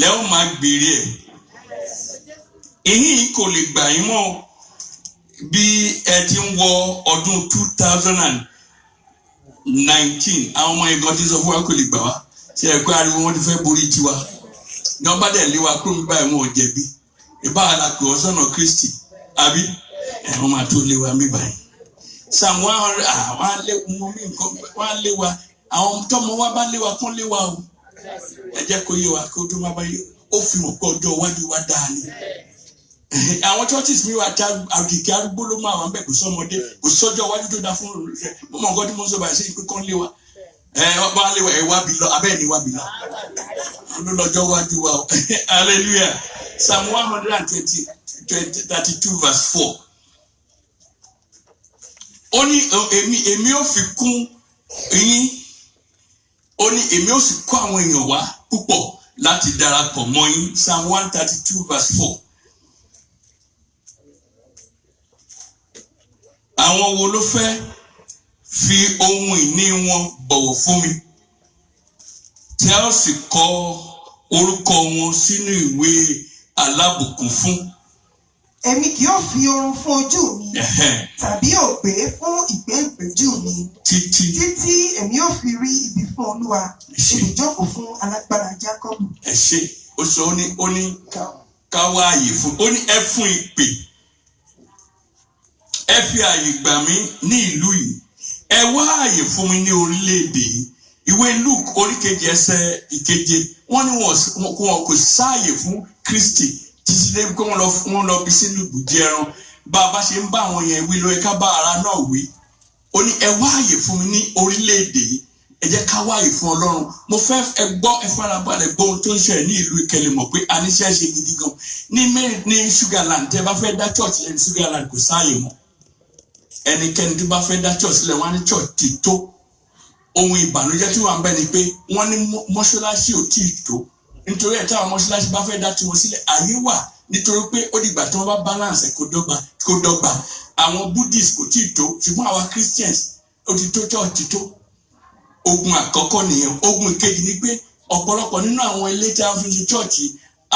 lẹ́ ó máa gbèrè ẹ̀ èyí kò lè gbà yín mọ́ bí ẹ ti ń wọ ọdún 2019 àwọn ọmọ ẹ̀gbọ́n ti sọ fún wa kò lè gbà wá ṣe ẹ̀kọ́ ariwo wọn ti fẹ́ borí tiwa ní wọ́n bá dẹ̀ lé wa kúrò nígbà wọn ò jẹ̀bi ìbá àlàkù ọ̀sọ́nà Kristi àbí ẹ̀wọ̀n máa tó lé wa mí báyìí Psalm 100 wọ́n á lé wa àwọn tọ́mọ wa bá lé wa kán lé wa o ẹ jẹ́ kó yé wa kó tó má bá yé ó fi hàn pé ọjọ́ iwájú wa dáa ni àwọn churches mi wà tá àgìkì arúgbó ló máa wà ń bẹ̀ kò sọ́mọdé kò sọ́jọ́ iwájú tó dáa fún olùfẹ́ mo mọ̀ nǹkan tí mo ń sọ báyìí sí pé kán lé wa ọba lé wa ẹ wá bí lọ abẹ́ ni wá bí lọ ló lọ́jọ́ iwájú wa o hallelujah Psalm 132 verse 4 ó ní èmi ò fi kún yín ó ní èmi ò sì kó àwọn èèyàn wá púpọ̀ láti darapọ̀ mọ́ yín Psalm 132 verse 4. àwọn wo ló fẹ́ fi ohun ìní wọn bọ̀wọ̀ fún mi tí a ó sì kọ orúkọ wọn sínú ìwé alábùkún fún. Èmi kì yóò fi oorun fún ojú mi tàbí ògbé fún ìgbẹ́ǹgbẹ́jú mi títí èmi yóò fi rí ibi fún Olúwa ibùjókòó fún alágbára Jákọ́bù. ẹ ṣe ó sọ ó ní ká wá àyè fún ó ní ẹ fún ìpè ẹ fi àyè gbà mí ní ìlú yìí ẹ wá àyè fún mi ní orílẹ̀-èdè yìí ìwé Luke oríkeje ẹsẹ̀ ìkeje wọ́n ní wọn kò sáàyè fún Kristi títí dé pé wọ́n lọ bí sínú ibùjẹ ẹran bá a bá ṣe ń bá àwọn yẹn wí lóye ká bá ara náà wí ó ní ẹ wá àyè fún mi ní orílẹ̀-èdè yìí ẹ jẹ́ ká wá àyè fún Ọlọ́run mo fẹ́ ẹ gbọ́ ẹ farabalẹ̀ gbọ́ ohun tó ń ṣẹlẹ̀ ní ìlú Ìkẹlẹ̀ mọ̀ pé aníṣẹ́ ṣe gidi gan ní Sugarland tẹ́ bá fẹ́ dá church ní Sugarland kò sáàyè mọ́ ẹnikẹ́ni tó bá fẹ́ dá church sílẹ̀ wọ́n á ní church ti tó ohun ìbànújẹ́ tí wọ́n bẹ ni pé wọ́n ní mọ́ṣáláṣí ò tí ì tó nítorí ẹ̀ táwọn mọ́ṣáláṣí bá fẹ́ dá tiwọn sílẹ̀ àyè wà nítorí pé ó dìgbà tí wọ́n bá balance kó dọ́gba àwọn Buddhist kò tí ì tó ṣùgbọ́n àwa Christians ó ti tó church ti tó ogun àkọ́kọ́ nìyẹn ogun ìkejì ni pé ọ̀pọ̀lọpọ̀ nínú àwọn ilé tí a fi ṣe church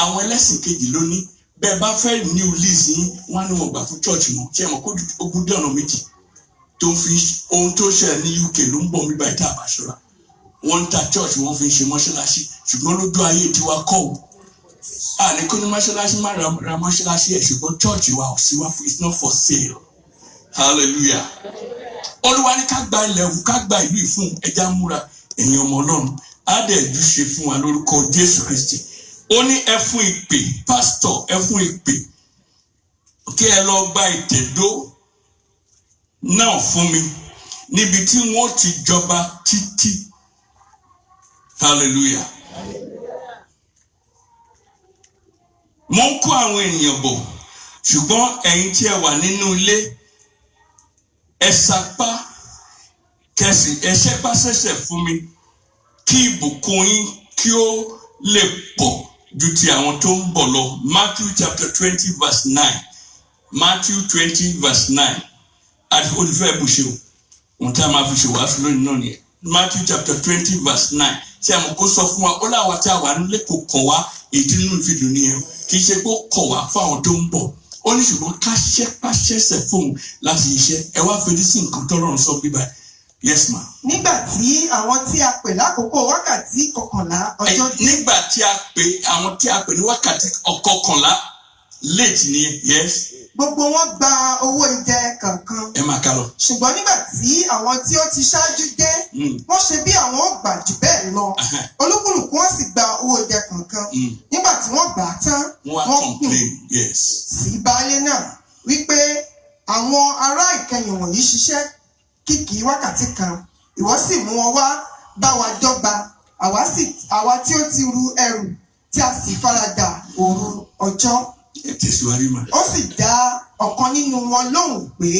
àwọn ẹlẹ́sìn kejì ló ní bẹ́ẹ̀ bá fẹ́ new lease yín wọ́n á ní wọ́n gbà fún church mọ́ ṣé wọn kó ogun dé ọ̀nà méjì tó fi ohun tó ṣẹlẹ̀ ní UK ló ń bọ̀ mí báyìí tá a bá ṣọ́ra wọ́n ń ta church wọ́n fi ń ṣe mọ́ṣáláṣí ṣùgbọ́n lójú ayé tiwa kọ́ ò àní kó ní mọ́ṣáláṣí má ra mọ́ṣáláṣí ẹ̀ ṣùgbọ́n church wa ò sí wá fún it's not for sale hallelujah olúwa ní ká gba ilẹ̀ òun ká gba ìlú ìfún ẹja múra ẹ̀yin ọmọ ọlọ́run á dẹ̀ ju ṣe fún wa lórúkọ Jésù Kristi ó ní ẹ fún ìpè pásítọ̀ ẹ fún ìpè kí ẹ lọ gba ìtẹ̀dó náà fún mi níbi tí wọ́n ti jọba títí hallelujah mo ń kó àwọn ènìyàn bọ̀ ṣùgbọ́n ẹ̀yin tí ẹ wà nínú ilé ẹ sapá kẹsì ẹ ṣẹ́pá ṣẹ̀ṣẹ̀ fún mi kí ìbùkún yín kí ó lè pọ̀ ju ti àwọn tó ń bọ̀ lọ Matthew chapter 20 verse 9 Matthew 20 verse 9 àti olùfẹ́ ìbùṣe o ohun tí a máa fi ṣe wàásù lónìí náà nìyẹn Matthew chapter 20 verse 9 tí a mọ̀ kó sọ fún wa ó láwa tí a wà nílé kò kọ̀ wá èyí tí nínú ìfidùn nìyẹn kì í ṣe pé ó kọ̀ wá fáwọn tó ń bọ̀ ó ní ṣùgbọ́n ká ṣẹ́pàṣẹ́sẹ̀ fóun láti iṣẹ́ ẹ wá fetí sí nǹkan tọ́lọ́run sọ bíbá yes ma. nígbà tí àwọn tí a pè lákòókò wákàtí 11 ọjọ́ dé. nígbà tí a pè àwọn tí a pè ní wákàtí 11 late ni yes. gbogbo wọn gba owó idẹ kankan. ẹ máa ká lọ. ṣùgbọ́n nígbà tí àwọn tí ó ti ṣáájú dé wọ́n ṣe bí àwọn ó gbà jù bẹ́ẹ̀ lọ olúkúlùkù wọn sì gba owó idẹ kankan nígbà tí wọ́n gbà á tán wọ́n kùn sí baálé náà wípé àwọn ará ìkẹyìn wọ̀nyí ṣiṣẹ́ kìkì wákàtí kan ìwọ sì mú wọn wá bá wa dọ́gba àwa tí ó ti ru ẹrù tí a sì faradà òru ọjọ́. ó sì dá ọ̀kan nínú wọn lóhùn pé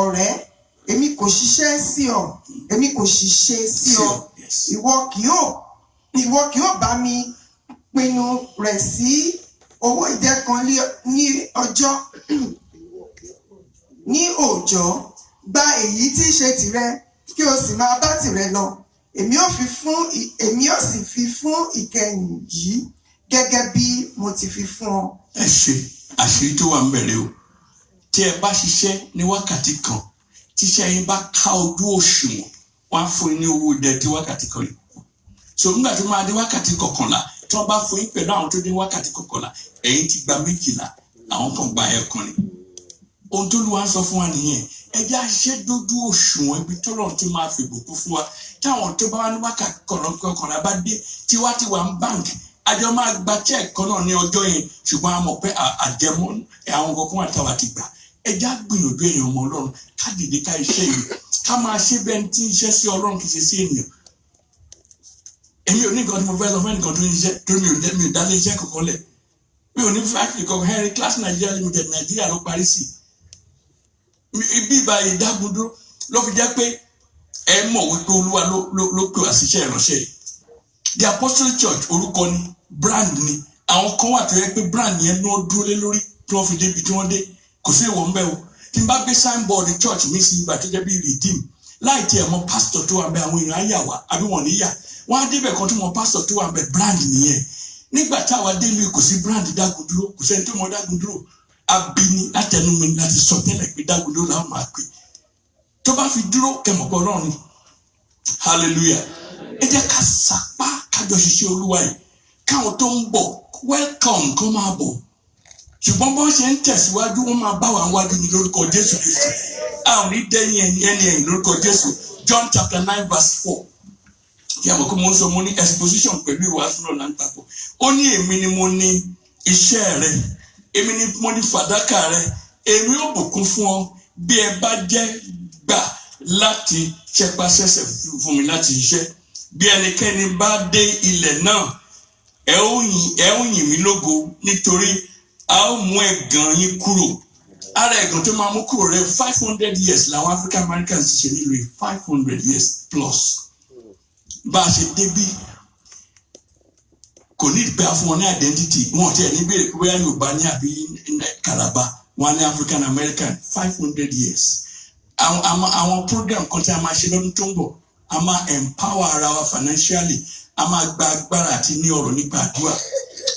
ọ̀rẹ́ èmi kò ṣiṣẹ́ sí ọ èmi kò ṣiṣẹ́ sí ọ ìwọ kì yóò bá mi pinnu rẹ̀ sí owó idẹ kan ní ọjọ́ ní òòjọ́ gba èyí tí í ṣe tìrẹ kí o sì máa bá tìrẹ lọ èmi ó sì fi fún ìkẹyìn yìí gẹ́gẹ́ bí mo ti fi fún ọ. ẹ ṣe àṣírí tó wà ń bẹ̀rẹ̀ o tí ẹ bá ṣiṣẹ́ ní wákàtí kan tíṣẹ́ yín bá ká ojú òṣùwọ̀n wọ́n á fún yín ní owó idẹ tí wákàtí kan yìí so nígbà tó máa dé wákàtí 11 tí wọ́n bá fún yín pẹ̀lú àwọn tó dé wákàtí 11 ẹ̀yin ti gba 12 àwọn kan gba ẹ̀kan ni ohun tó lù wá sọ fún wa nìyẹn ẹjẹ́ àṣẹ dójú òṣùwọ̀n ibi tọ́lọ̀ tí máa fi bùkún fún wa táwọn tó bá wá ní wákàtí kọ̀ọ̀kan bá dé tiwa ti wà ń báǹkì àjọ máa gba check kan náà ní ọjọ́ yẹn ṣùgbọ́n a mọ̀ pé àjẹmọ́ àwọn kankan wà táwa ti gbà ẹjẹ́ àgbìyànjú èèyàn ọmọ ọlọ́run ká dìde ká iṣẹ́ yìí ká máa ṣe bẹ́ẹ̀ tí iṣẹ́ sí ọlọ́run kì í ṣe sí ènìyàn èmi ò ní nǹkan tí mo fẹ́ sọ fún ẹnìkan tó ń ṣiṣẹ́ tó mi ò dálé iṣẹ́ kankan lẹ̀ mi ò ní factory kankan Henry Class Nigeria Limited Nàìjíríà ló parí sí ibi ìbáyìí dágúndúró ló fi jẹ́ pé ẹ mọ̀ wípé olúwa ló pè wá síṣẹ́ ìránṣẹ́ yìí the Apostolic Church orúkọ ni brand ni àwọn kan wà tó yẹ pé brand yẹn ní wọ́n dúró lé lórí tí wọ́n fi débi tí wọ́n dé kò sí ìwọ̀n bẹ́ẹ̀ o tí n bá gbé signboard church mi sí ibà tó jẹ́ bí redeem láì tiẹ̀ mọ̀ pastor tó wà bẹ́ẹ̀ àwọn èèyàn á yà wá àbí wọ́n ní yà wọ́n á débẹ̀ kan tó mọ̀ pastor tó wà bẹ́ẹ̀ brand nìyẹn nígbà táwa dé ìlú kò sí brand Dágúndúró kò sẹ́ni tó mọ̀ Dágúndúró abini látẹnumẹ láti sọ tẹ́lẹ̀ pé Dágúndúró làwọn máa pè tó bá fi dúró kẹmọ̀pọ̀ Ọlọ́run hallelujah ẹ jẹ́ ká sapá kájọ ṣiṣẹ́ olúwa yìí káwọn tó ń bọ̀ welcome kó máa bọ̀ ṣùgbọ́n bọ́n ṣe ń tẹ̀síwájú wọ́n máa bá wa wájú ní lórúkọ Jésù Kristi a ò ní dẹ́yìn ẹni lórúkọ Jésù John chapter 9 verse 4 yàmọ̀ kó mo ń sọ mo ní exposition pẹ̀lú ìwàásù náà là ń papọ̀ ó ní èmi ni mo ní iṣẹ́ rẹ èmi ni mo ní fàdákà rẹ èmi ò bùkún fún ọ bí ẹ bá jẹ́ gbà láti ṣẹpasẹsẹ fún mi láti ṣiṣẹ́ bí ẹnikẹ́ni bá dé ilẹ̀ náà ẹ ó yìn mí lógo nítorí a ó mú ẹ̀gàn yín kúrò ara ẹ̀gàn tó máa mú kúrò rẹ 500 years làwọn African Americans ti ṣe nílùú 500 years plus bá a ṣe débí kò ní ìgbà fún wọn ní identity wọn ti ẹ̀ ní bèrè pé bóyá Yorùbá ní àbí Calabar wọn ní African American 500 years àwọn program kan tí a máa ṣe lọ́dún tó ń bọ̀ a máa empower ara wa financially a máa gba agbára àti ní ọ̀rọ̀ nípa àdúrà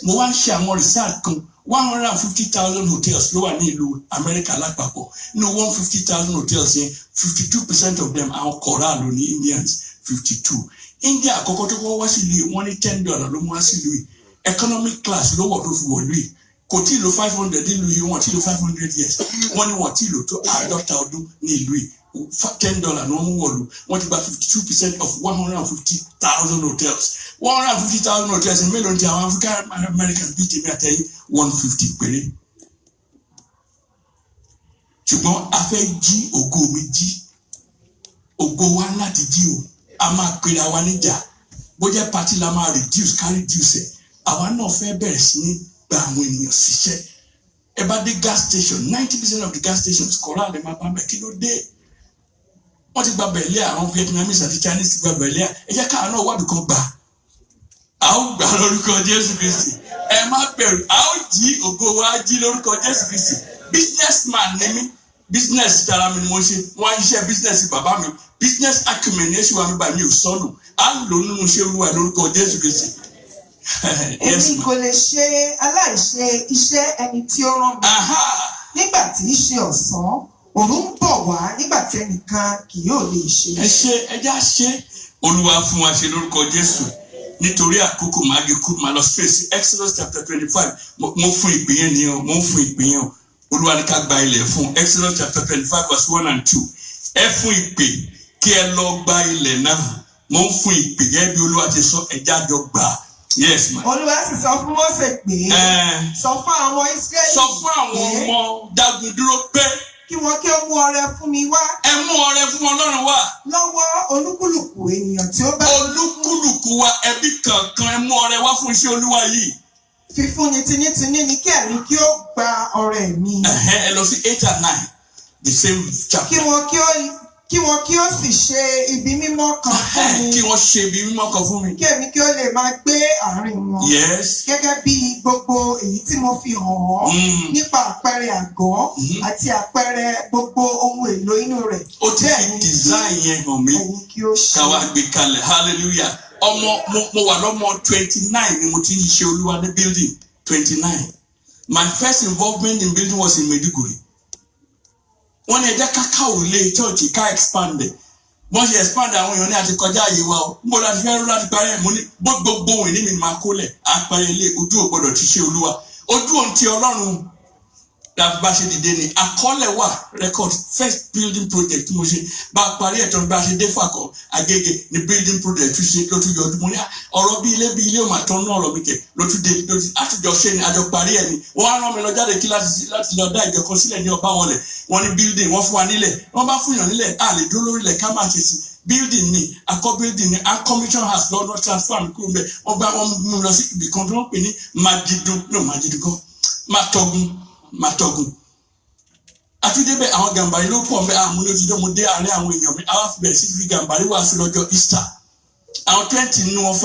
mo wá ń ṣe àwọn research kan 150,000 hotels ló wà ní ìlú Amẹ́ríkà lápapọ̀. Nínú 150,000 hotels yẹn 52% of them àwọn kọ̀ọ̀rà ló ní Indians 52. India àkọ́kọ́ tó kọ́ wá sí ìlú yìí wọ́n ní $10 ló mú wá sí ìlú yìí. Economic class ló wọ̀ tó fi wọ̀ ìlú yìí. Kò tí ì lo 500 nílùú yìí wọ́n tí ì lo 500 years. Wọ́n ní wọ́n tí ì lo tó 50 ọdún ní ìlú yìí. $10 ni wọ́n mú wọ̀lú. Wọ́n ti gba 52% of 150,000 hotels. 150,000 hotels ní mélòó ní ti àwọn African American bíi tèmi àtẹ̀yìn 150 péré. Ṣùgbọ́n a fẹ́ jí ògo mi jí. Ògo wa láti jí o. A máa pèrè àwa níjà. Bó jẹ́ party la máa reduce ẹ̀. Àwa náà fẹ́ bẹ̀rẹ̀ sí ní gba àwọn ènìyàn ṣiṣẹ́. Ẹ bá dé gas station 90% of the gas stations kọ̀ọ̀rọ̀ àlẹ́ máa bá bẹ̀ kí ló dé? Wọ́n ti gba bẹ̀lẹ́ àwọn Vietnamese àti Chinese ti gba bẹ̀lẹ́ ẹ jẹ́ káà náà wádìí kan gbà. A ó gbà lórúkọ Jésù Kristi. Ẹ má bẹ̀rù, a ó jí ògo wa jí lórúkọ Jésù Kristi. Businessman ni mí, business tara mi ni mo ṣe, wọ́n á ṣiṣẹ́ business bàbá mi, business acumen ní èṣù wa mi bá mi ò sọnù, á lò nínú iṣẹ́ Olúwa lórúkọ Jésù Kristi. Èmi kò lè ṣe aláìṣe iṣẹ́ ẹni tí ó rán mi. Nígbà tí í ṣe ọ̀sán, òru ń bọ̀ wá nígbà tí ẹnìkan kì yóò lè ṣe. Ẹ ṣe ẹja ṣe Olúwa fún wa ṣe lórúkọ Jésù. Nítorí àkókò máa gé kú máa lọ straight sí Exodus chapter 25. Mo fún ìpè yẹn ni o, mo fún ìpè yẹn o. Olúwa ní ká gba ilẹ̀ fún Exodus chapter 25 verse 1 and 2. Ẹ fún ìpè kí ẹ lọ gba ilẹ̀ náà. Mo fún ìpè gẹ́gẹ́ bí Olúwa ti sọ ẹja jọ gbà. Yes ma. Olúwa sì sọ fún Mósè pé sọ fún àwọn Ísírẹ́lì. Sọ fún àwọn ọmọ dagun dúró pé kí wọ́n kí ó mú ọrẹ fún mi wá. Ẹ mú ọrẹ fún Ọlọ́run wá. Lọ́wọ́ olúkúlùkù ènìyàn tí ó bá. Olúkúlùkù wa ẹbí kankan ẹ mú ọrẹ wá fún iṣẹ́ Olúwa yìí. Fífúnni tinútinú ni kí ẹ̀rí kí ó gba ọrẹ mi. Ẹ lọ sí 8 and 9 the same chapter. Kí wọ́n kí ó sì ṣe ibi mímọ́ kan fún mi. Kí wọ́n ṣe ibi mímọ́ kan fún mi. Kí èmi kí ó lè máa gbé àárín wọn. Yes. Gẹ́gẹ́ bí gbogbo èyí tí mo fi hàn ọ́ nípa àpẹẹrẹ àgọ́ àti àpẹẹrẹ gbogbo ohun èlò inú rẹ̀. Ó ti fi design yẹn hàn mí. Káwa gbé kalẹ̀ hallelujah. Mo wà lọ́mọ 29 ni mo ti ń ṣe Olúwa ní building 29. My first involvement in building was in Maiduguri. Wọ́n ní ẹjẹ́ káká òrùlé church ká expand ẹ̀. Wọ́n ṣe expand àwọn èèyàn ní àti kọjá àyè wa o. Mo láti fẹ́ rú láti parí ẹ̀ mo ní gbogbo òun ní mi máa kólẹ̀. Àpẹẹrẹ ilé ojú ò gbọdọ̀ ti ṣe Olúwa. Ojú òun ti Ọlọ́run láti bá ṣe dìde ni. Àkọọ́lẹ̀ wà record first building project tí mo ṣe. Bá a parí ẹ̀tọ́ bá a ṣe dé Fàkọ̀ Agége ni building project tún ṣe ló tún yọ ọdún. Mo ní ọ̀rọ̀ bí ilé ò máa tán náà ọ̀rọ̀ mi kẹ̀ ló tún dé àtijọ́ ṣe ni àjọ parí ẹ̀ ni. Wọ́n á rán mi lọ jáde kí láti lọ dá ìjọ kan sílẹ̀ ní ọba wọlé. Wọ́n ní building wọ́n fún wa nílẹ̀. Wọ́n bá fún yàn nílẹ̀ a lè dúró lórí ilẹ̀ ká máa ṣe sí. Building ni akọ building ni a commission house lọ́dọ̀ transfer mi kúrò bẹ́ẹ̀. Wọ́n gbá wọn mú lọ sí ibì kan tí wọ́n pè ní Màjìdún. Àtúndébẹ̀ àwọn gàmbàrí ló pọ̀ mẹ́ àmúlójúdó mo dé àárín àwọn èèyàn mi àwọn bẹ̀rẹ̀ sí fi gàmbàrí wàásù lọ́jọ́ Easter. Àwọn 20 nínú wọn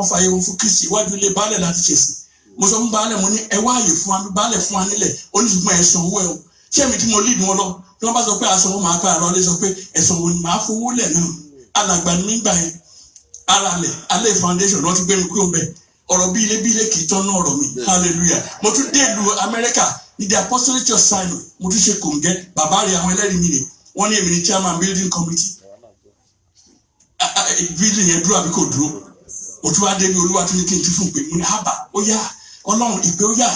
fa ayé wọn fún Kristi iwájú ilé baálẹ̀ láti ṣe sí. Mo sọ fún baálẹ̀ mo ní ẹ wá àyè fún wa mi baálẹ̀ fún wa nílẹ̀ oníṣùgbọ́n ẹ̀sán owó ẹ̀ o. Ṣé mi tí mo lead wọn lọ tí wọ́n bá sọ pé aṣọ wọn máa pa àlọ́ lé sọ pé ẹ̀sán wo ni màá fowó lẹ̀ náà. Alàgbà ni mí gbà yẹn aralẹ̀ alẹ́ foundation wọ́n ti gbé mi kúrò mbẹ̀ ọ̀rọ̀ bí ilé kì í tán náà ọ̀rọ̀ mi hallelujah. Mo tún dé ìlú Amẹ́ríkà ní the Apostolic Church Simon mo tún ṣe kòǹgẹ́ bàbá rẹ̀ àwọn ẹlẹ́rìí mi rè wọ́n ní èmi ní chairman building committee building yẹn dúró àbí kò dúró o tún wá débi Olúwa tún ní kí n tún fún pé mo ní hábà ó yá Ọlọ́run ìpè ó yá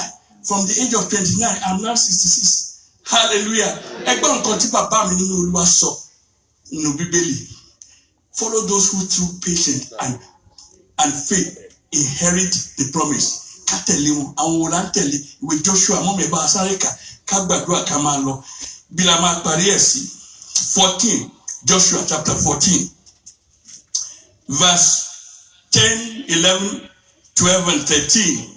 from the age of 29 I'm now 66 hallelujah. Ẹgbẹ́ nǹkan tí bàbá mi nínú Olúwa sọ nínú Bíbélì follow those who through patience and faith inherit the promise. Ká tẹ̀lé wọn àwọn wò lá ń tẹ̀lé ìwé Joshua mọ́mẹ́bà asárẹ́kà ká gbàdúrà ká máa lọ bí la máa parí ẹ̀ sí 14 Joshua chapter 14 verse 10, 11, 12 and 13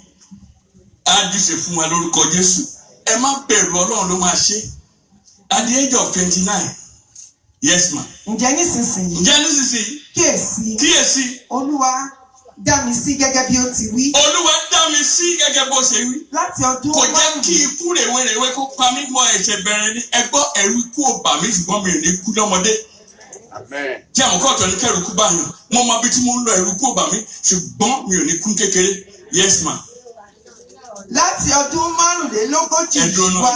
á jíṣe fún wa lórúkọ Jésù. Ẹ má bẹ̀rù Ọlọ́run ló máa ṣe at the age of 29 yes ma. Ǹjẹ́ nísinsìnyí kíyèsí Olúwa dá mi sí gẹ́gẹ́ bí ó ti wí. Olúwa dá mi sí gẹ́gẹ́ bó ṣe wí. Láti ọdún kò jẹ́ kí ikú rèwerèwe kó pa mí mọ́ ẹ̀ṣẹ̀ bẹ̀rẹ̀ ní ẹgbọ́ ẹ̀rù ikú ò bà mí ṣùgbọ́n mi ò ní kú lọ́mọdé. Tí àwọn kọ́ọ̀tù ní kẹ́rù kú báyìí mo mọ bí tí mo ń lọ ẹ̀rù ikú ò bà mí ṣùgbọ́n mi ò ní kú kékeré yes ma. láti ọdún márùnlélógójì wá.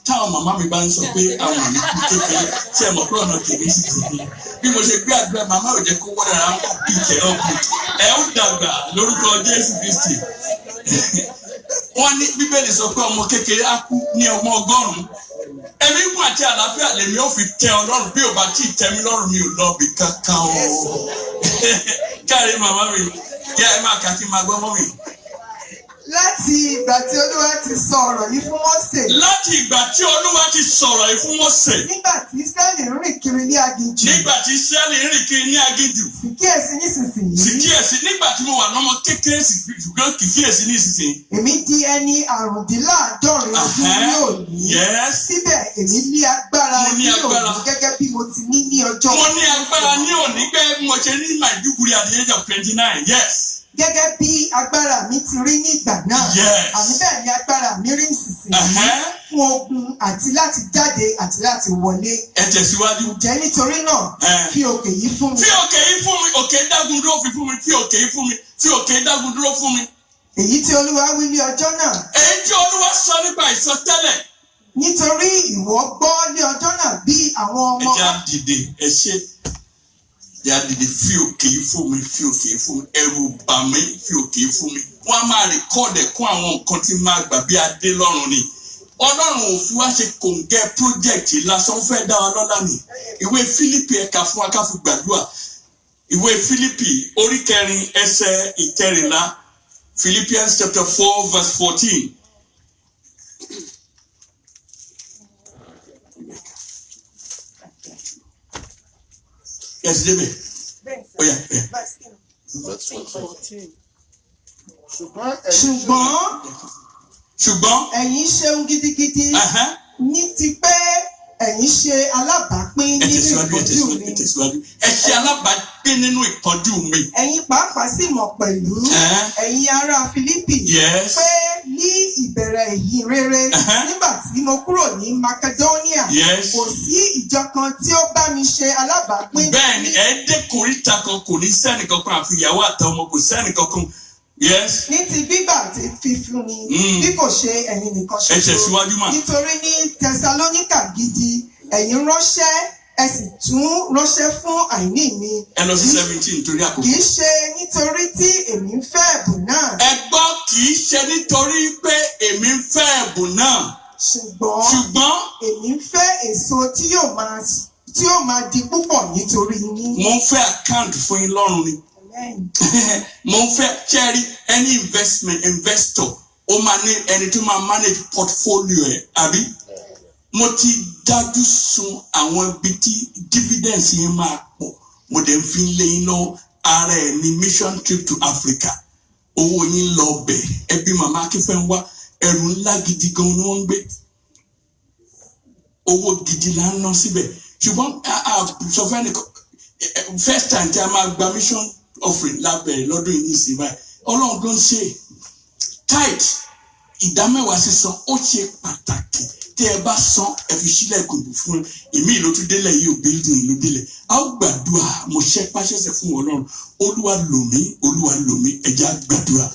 Táwọn màmá mi bá ń sọ pé àwọn àmì kú kékeré tí ẹ mọ̀ pé ọ̀nà tèmi sì tèmi. Bí mo ṣe gbé àdúrà màmá ò jẹ́ kó wọ́n dára ń bí ìjẹ́ ọ̀gbìn. Ẹ ó dàgbà lórúkọ Jésù Kristi. Wọ́n ní Bíbélì sọ pé ọmọ kékeré á kú ní ọmọ 100. Ẹ̀mí kún àti àlàáfíà lèmi ò fi tẹ́ Ọlọ́run bí ò bá tí ì tẹ́ mi lọ́rùn mi ò lọ bí kankan o. Káre màmá mi, yá ẹ máa kà kí n máa gbọ́ mọ́ mi. Láti ìgbà tí Olúwa ti sọ ọ̀rọ̀ yìí fún Mósè. Láti ìgbà tí Olúwa ti sọ̀rọ̀ yìí fún Mósè. Nígbà tí Ísírẹ́lì ń rìn kiri ní aginjù. Nígbà tí Ísírẹ́lì ń rìn kiri ní aginjù. Sì kíyèsí nísinsìnyí. Sì kíyèsí nígbà tí mo wà lọ́mọ kékeré ṣùgbọ́n kì í kíyèsí nísinsìnyí. Èmi di ẹni 95 ọdún ní òní. Síbẹ̀ èmi ní agbára ní òní gẹ́gẹ́ bí mo ti ní ní ọjọ́. Mo ní agbára ní òní gẹ́gẹ́ bí mo ṣe ní Maiduguri at the age of 29. Yes. Gẹ́gẹ́ bí agbára mi ti rí ní ìgbà náà. Yes. Àní bẹ́ẹ̀ ni agbára mi rí nísinsìnyí. Fún ogun àti láti jáde àti láti wọlé. Ẹ tẹ̀síwájú. Ǹjẹ́ nítorí náà fi òkè yìí fún mi. Fi òkè yìí fún mi. Òkè dágun dúró fi fún mi. Fi òkè yìí fún mi. Fi òkè dágun dúró fún mi. Èyí tí Olúwa wí ní ọjọ́ náà. Èyí tí Olúwa sọ nípa ìsọtẹ́lẹ̀. Nítorí ìwọ gbọ́ ní ọjọ́ náà bí àwọn ọmọ. Ẹ jẹ́ àdìde ẹ ṣe. Yà dìde fi òkè yìí fún mi, fi òkè yìí fún mi, ẹ̀rù bà mí, fi òkè yìí fún mi. Wọ́n á máa rìkọ́ọ̀dẹ̀ kún àwọn nǹkan tí máa gbà bí adé lọ́rùn ni. Ọlọ́run ò fi wá ṣe kòǹgẹ́ pírójẹ́kìtì lásán fẹ́ dá wa lọ́lá ni. Ìwé Fílípì ẹ̀ka fún wa ká fi gbàdúrà. Ìwé Fílípì orí 4 ẹsẹ̀ 13. Philippians chapter 4 verse 14. Yes, David. Oh yeah. Ṣùgbọ́n ẹ̀yin ṣeun gidigidi ní ti pé ẹ̀yin ṣe alábàápín nínú ìpọ́njú mi. Ẹ ṣe alábàápín nínú ìpọ́njú mi. Ẹ̀yin pàápàá sì mọ̀ pẹ̀lú ẹ̀yin ará Fílípì pé ní ìbẹ̀rẹ̀ ìyìn rere nígbà tí mo kúrò ní Macedonia kò sí ìjọ kan tí ó bá mi ṣe alábàápín. Bẹ́ẹ̀ni ẹ dé kòríta kan kò ní sẹ́nì kankan àfi ìyàwó àtọmọ kò sẹ́nì kankan. Yes. Ní ti gbígbà àti fífún ni bí kò ṣe ẹ̀yin nìkan ṣoṣo. Ẹ tẹ̀síwájú mà. Nítorí ní Tẹsalóníkà gidi ẹ̀yin ránṣẹ́ ẹ sì tún ránṣẹ́ fún àìní mi. Ẹ lọ sí 17 nítorí àkókò. Kì í ṣe nítorí tí èmi ń fẹ́ ẹ̀bùn náà. Ẹ gbọ́ kì í ṣe nítorí pé èmi ń fẹ́ ẹ̀bùn náà. Ṣùgbọ́n èmi ń fẹ́ èso tí yóò máa di púpọ̀ nítorí yín. Mo ń fẹ́ àkáǹtì fún yín lọ́rùn ni. Mo ń fẹ́ ṣẹ́rí any investor ó máa ní ẹni tó máa manage portfolio ẹ̀ àbí mo ti dájú sun àwọn ibi tí dividends yẹn máa pọ̀ mo dẹ̀ ń fi lé yín lọ ara ẹ̀ ní mission trip to Africa owó yín lọ bẹ̀ ẹbí màmá akínfẹ́ ń wá ẹrù ńlá gidi gan ni wọ́n ń gbé owó gidi là ń ná síbẹ̀ ṣùgbọ́n sọ fẹ́ nìkan first time tí a máa gba mission offering lábẹ́rẹ́ lọ́dún yìí ní ìsìn báyìí ọlọ́run tó ń ṣe tithe ìdámẹ́wàá sísan ó ṣe pàtàkì tí ẹ bá san ẹ fi sílẹ̀kùn fún ìmí ìlú tó délẹ̀ yìí ò building ìlú délẹ̀ a ó gbàdúrà mo ṣẹ́ pàṣẹsẹ̀ fún ọlọ́run olúwa lò mí ẹja gbàdúrà.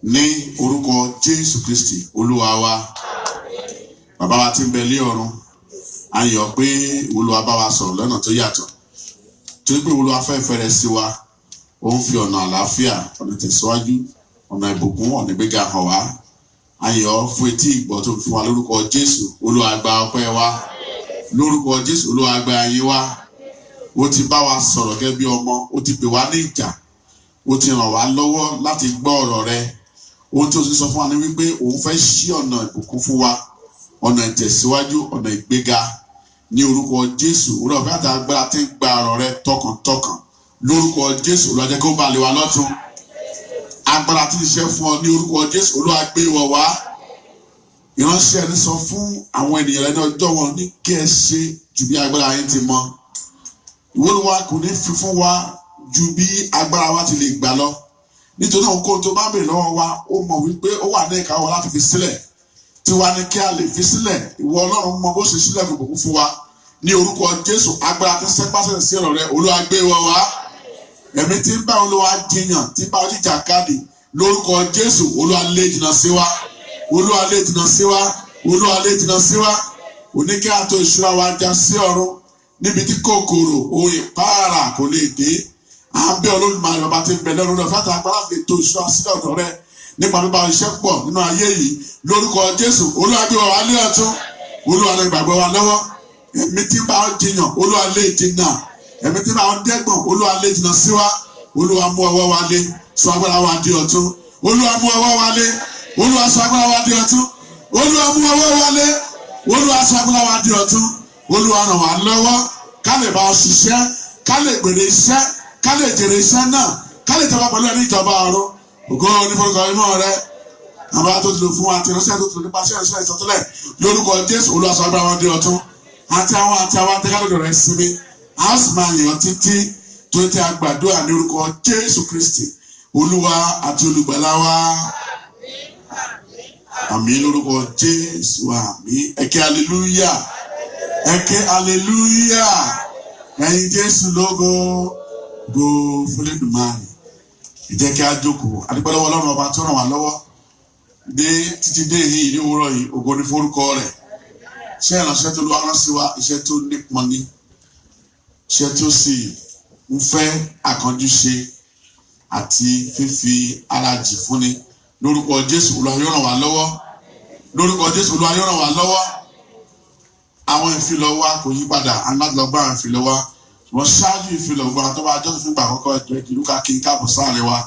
Ní orúkọ Jésù Kristi Olúwa wa bàbá wa tí ń bẹ lé ọ̀run a yọ̀ pé Olúwa bá wa sọ̀rọ̀ lọ́nà tó yàtọ̀ torí pé Olúwa fẹ́ rẹ̀ sí wa ó ń fi ọ̀nà àlàáfíà ọ̀nà tẹ̀síwájú ọ̀nà ìbùkún ọ̀nà ìgbéga hàn wá a yọ̀ fún etí ìgbọ́ tó fún wa lórúkọ Jésù Olúwa gba ọpẹ́ wa lórúkọ Jésù Olúwa gba ayé wa ó ti bá wa sọ̀rọ̀ gẹ́gẹ́ bí ọmọ, ó ti pè wá ní ìjà, ó ti ràn wá lọ́wọ́ láti gbọ́ ọ̀rọ̀ rẹ. Ohun tí ó sì sọ fún wa ni wípé òun fẹ́ ṣí ọ̀nà ìbùkún fún wa, ọ̀nà ìtẹ̀síwájú, ọ̀nà ìgbéga ní orúkọ Jésù. Oore ọ̀fẹ́ àti agbára tí ń gba ọ̀rọ̀ rẹ tọkàntọkàn lórúkọ Jésù. Olúwa jẹ́ kó bá lè wa lọ́tun. Agbára tí ń ṣiṣẹ́ fún ọ ní orúkọ Jésù. Olúwa gbé wọ̀ wá. Ìránṣẹ́ ẹni sọ fún àwọn ènìyàn rẹ ní ọjọ́ wọn ní kí ẹ ṣe ju bí agbára yín ti mọ. Ìwọ Olúwa kò ní fi fún wa ju bí agbára wa ti lè gbà lọ. Nítorí náà kó tó bá bèèrè lọ́wọ́ wa, ó mọ̀ wípé ó wà ní ìkáwọ́ láti fi sílẹ̀. Tí wá ní kí a lè fi sílẹ̀, ìwọ Ọlọ́run mọ bó ṣe sílẹ̀ fún ìbùkún fún wa. Ní orúkọ Jésù, agbára tí ń sẹ́pàṣẹ sí ọ̀rọ̀ rẹ, Olúwa gbé wọ̀ wá. Ẹ̀mí tí ń bá Olúwa jiyàn, tí ń bá oníjà káàdì, lórúkọ Jésù, Olúwa lé jìnnà sí wa. Olúwa lé jìnnà sí wa. Olúwa lé jìnnà sí wa. Òní kí a tó ìṣúra wa já sí ọ̀run, níbi tí kòkòrò òye pààrà kò lè dé. À ń bẹ̀ Olódùmarè bàbá tí ń bẹ lẹ́rù rẹ̀ fẹ́ta agbára fi tó ìṣúra sí ọ̀dọ̀ rẹ̀ nípa bíbá iṣẹ́ pọ̀ nínú ayé yìí lórúkọ Jésù. Olúwa gbé wa wá lé ọ̀tún. Olúwa lè gbàgbọ́ wa lọ́wọ́. Ẹ̀mí tí ń bá ọ jiyàn, Olúwa lé jìnnà. Ẹ̀mí tí ń bá ọ dẹ́gbọ̀n, Olúwa lé jìnnà sí wa. Olúwa mú ọwọ́ wa lé, sọ agbára wa di ọ̀tún. Olúwa mú ọwọ́ wa lé, Olúwa sọ agbára wa di ọ̀tún. Olúwa mú ọwọ́ wa lé, Olúwa sọ agbára wa di ọ̀tún. Olúwa ràn wá lọ́wọ́ ká lè bá ọ ṣiṣẹ́, ká lè gbèrè iṣẹ́, ká lè jèrè iṣẹ́ náà, ká lè jọba pẹ̀lú ẹni ìjọba ọ̀run. Ògo ní forúkọ mímọ́ rẹ. Àwọn tó ti lò fún wa àti ìránṣẹ́ tó ti lò nípa iṣẹ́ ìsọtẹ́lẹ̀ lórúkọ Jésù. Olúwa sọ agbára wọn di ọ̀tún. Àti àwọn atẹ́kálódò rẹ̀ sinmi. A ó sì máa yàn títí tó ti àgbàdúrà ní orúkọ Jésù Kristi, Olúwa àti olùgbàlà wa. Àmín lórúkọ Jésù, àmín. Ẹ̀kẹ́ hallelujah. Ẹ̀kẹ́ hallelujah. Ẹ̀yin Jésù lógo. Go fún Olódùmarè. Ìjẹ́ kí a jókòó. Adúpẹ́ lọ́wọ́ Ọlọ́run ọba tó ràn wá lọ́wọ́ dé títí dé yìí ní òwúrọ̀ yìí. Ògo ní forúkọ rẹ̀. Iṣẹ́ ìránṣẹ́ tó lọ́wọ́ rán sí wa, iṣẹ́ tó nípọn ní. Iṣẹ́ tó sì ń fẹ́ àkànjú ṣe àti fífi ara jì fúnni. Lórúkọ Jésù, Olúwa yóò ràn wá lọ́wọ́. Lórúkọ Jésù, Olúwa yóò ràn wá lọ́wọ́. Àwọn ìfilọ̀ wa kò yí padà. Alágbàgbà àwọn ìfilọ̀ wa. Wọ́n ṣáájú ìfilọ̀ gbogbo àwọn tó bá jọ́sìn fún ìgbà àkọ́kọ́ ẹ̀jọ̀ ìlúkà kí n káàbọ̀ sáàrin wa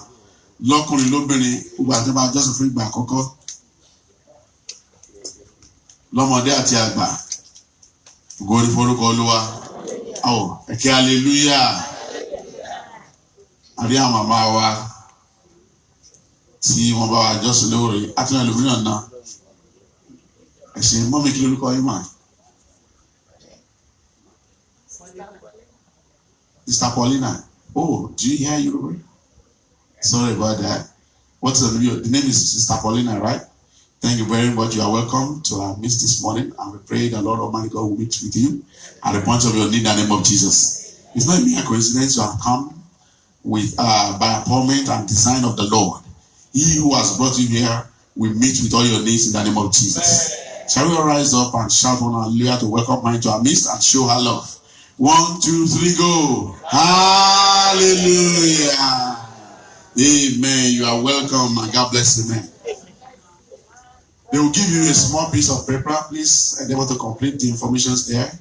lọ́kùnrin lóbìnrin gbogbo àti bá jọ́sìn fún ìgbà àkọ́kọ́ lọ́mọdé àti àgbà. Ògo ní forúkọ Olúwa. Ẹ̀kẹ́ hallelujah. Àrí àwọn màmá wa tí wọ́n bá wa jọ́sìn lóore àti náà lómìnira náà. Ẹ̀sìn mọ́mí kí lórúkọ yín mà? Sister Paulina. Oh, do you hear you? Sorry about that. What's the name? The name is Sister Paulina, right? Thank you very much. You are welcome to our midst this morning, and we pray the Lord Almighty God will meet with you at the point of your need in the name of Jesus. It's not a mere coincidence you have come with by appointment and design of the Lord. He who has brought you here will meet with all your needs in the name of Jesus. Shall we rise up and shout one hallelujah to welcome her into our midst and show her love? 1, 2, 3, go. Hallelujah. Amen. You are welcome and God bless you, man. They will give you a small piece of paper. Please endeavor to complete the information there.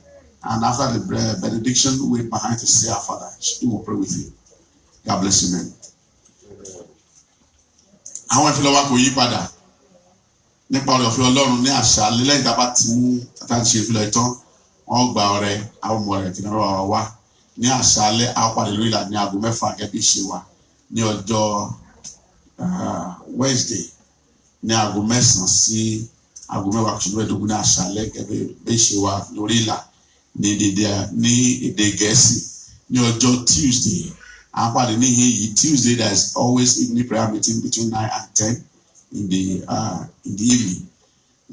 And after the benediction, wait behind to say our Father. He will pray with you. God bless you, man. Àwọn ìfilọ̀ wa kò yí padà. Nípa ọ̀rọ̀ ìfilọ̀ Ọlọ́run ní àṣà lẹ́yìn tá a bá ti mú àtàǹṣe ìfilọ̀ ìtàn. Wọ́n gba ọrẹ àwọn ọmọ rẹ̀ tí wọ́n rọra wá ní àṣálẹ́ àpàdé lórí ìlànà ní aago 6 gẹ́gẹ́ bí ṣe wà ní ọjọ́ Wednesday ní aago 9 sí aago 10:15 ní àṣálẹ́ gẹ́gẹ́ bí ṣe wà lórí ìlà ní èdè Gẹ̀ẹ́sì ní ọjọ́ Tuesday àpàdé ní yìí Tuesday there is always evening prayer meeting between 9 and 10 in the evening.